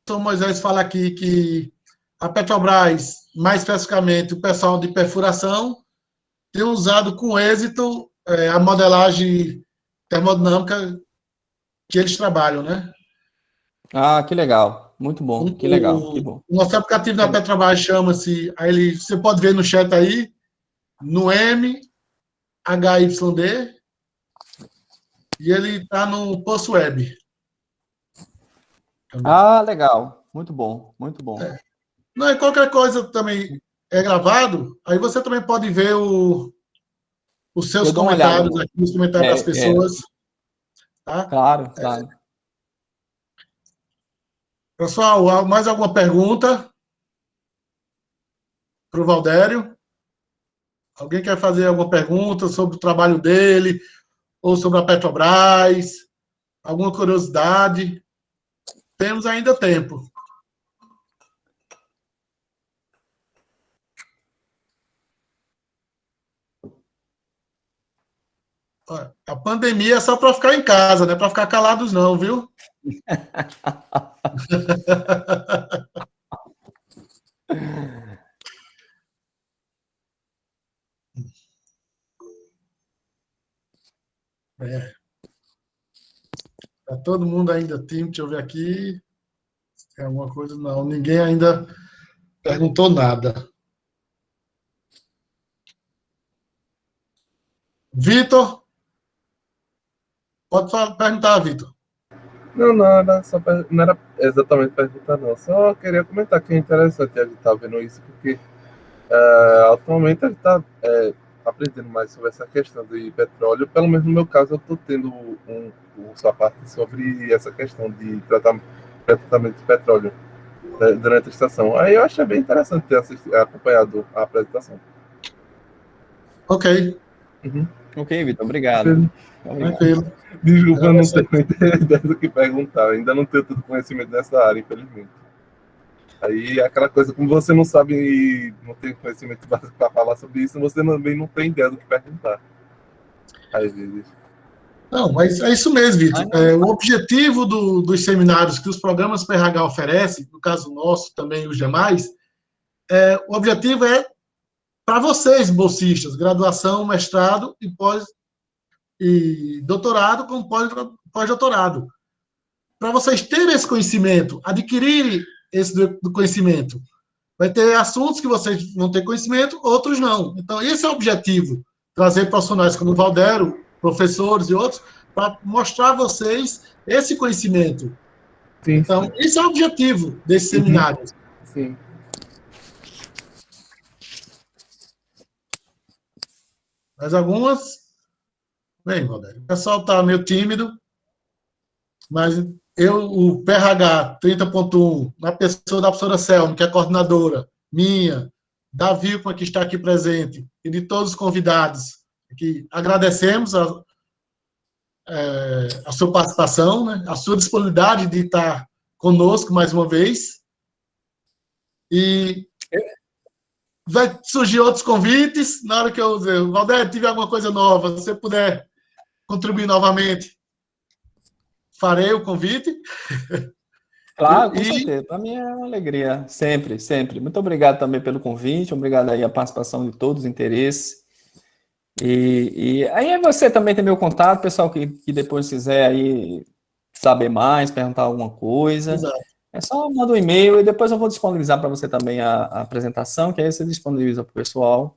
São Moisés fala aqui que a Petrobras, mais especificamente o pessoal de perfuração, tem usado com êxito a modelagem termodinâmica que eles trabalham, né? Ah, que legal. Muito bom. Que legal. Que bom. O nosso aplicativo da Petrobras chama-se, você pode ver no chat aí, no MHYD, e ele está no Post Web. Também. Ah, legal. Muito bom, muito bom. Não, e qualquer coisa também é gravado, aí você também pode ver os seus comentários aqui, os comentários das pessoas. Tá? Claro, claro. Pessoal, mais alguma pergunta para o Valdério? Alguém quer fazer alguma pergunta sobre o trabalho dele, ou sobre a Petrobras? Alguma curiosidade? Temos ainda tempo. A pandemia é só para ficar em casa, não é para ficar calados não, viu? Tá todo mundo ainda tímido, deixa eu ver aqui. Tem alguma coisa? Não, ninguém ainda perguntou nada. Vitor? Pode perguntar, Vitor. Não era não era exatamente perguntar, não. Só queria comentar que é interessante a gente estar vendo isso, porque atualmente a gente está aprendendo mais sobre essa questão de petróleo. Pelo menos no meu caso, eu estou tendo um curso à parte sobre essa questão de tratamento de petróleo durante a estação. Aí eu achei bem interessante ter acompanhado a apresentação. Ok. Uhum. Ok, Vitor, obrigado. Tranquilo. Desculpa, eu não tenho muita ideia do que perguntar. Ainda não tenho todo conhecimento dessa área, infelizmente. Aí aquela coisa, como você não sabe e não tem conhecimento básico para falar sobre isso, você também não tem ideia do que perguntar. Às vezes. Não, mas é isso mesmo, Vitor. O objetivo dos seminários que os programas PRH oferecem, no caso nosso, também os demais, o objetivo é para vocês, bolsistas, graduação, mestrado e doutorado como pós-doutorado. Para vocês terem esse conhecimento, adquirirem esse do conhecimento. Vai ter assuntos que vocês vão ter conhecimento, outros não. Então, esse é o objetivo, trazer profissionais como o Valdério, professores e outros, para mostrar a vocês esse conhecimento. Sim, então, sim. esse é o objetivo desse seminário. Sim. Mais algumas? Bem, Valdério, o pessoal está meio tímido, mas o PRH 30.1, na pessoa da professora Selma, que é a coordenadora, minha, da Vilma, que está aqui presente, e de todos os convidados, que agradecemos a sua participação, né, a sua disponibilidade de estar conosco mais uma vez. E vai surgir outros convites, na hora que eu dizer, Valdério, tive alguma coisa nova, se você puder contribuir novamente, farei o convite. Claro, com certeza. Para mim é uma alegria, sempre, sempre. Muito obrigado também pelo convite, obrigado aí a participação de todos, interesse. E aí você também tem meu contato, pessoal que depois quiser aí saber mais, perguntar alguma coisa. Exato. É só mandar um e-mail e depois eu vou disponibilizar para você também a apresentação, que aí você disponibiliza para o pessoal.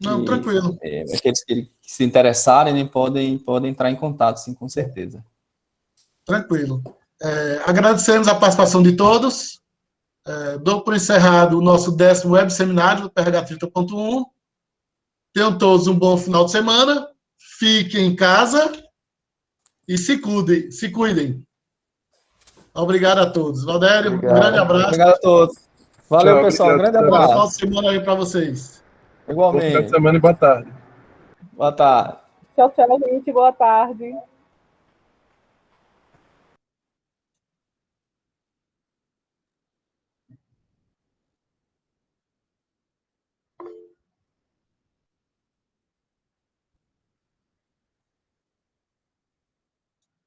Não, tranquilo. Aqueles que se interessarem, né, podem entrar em contato, sim, com certeza. Tranquilo. Agradecemos a participação de todos. Dou por encerrado o nosso 10º web seminário do PRH 30.1. Tenham todos um bom final de semana. Fiquem em casa e se cuidem. Obrigado a todos. Valdério, Obrigado. Um grande abraço. Obrigado a todos. Valeu, Tchau, pessoal. Um grande obrigado. abraço. Bom final de semana aí para vocês. Bom final de Igualmente. semana e boa tarde. Boa tarde. Tchau, tchau, gente. Boa tarde.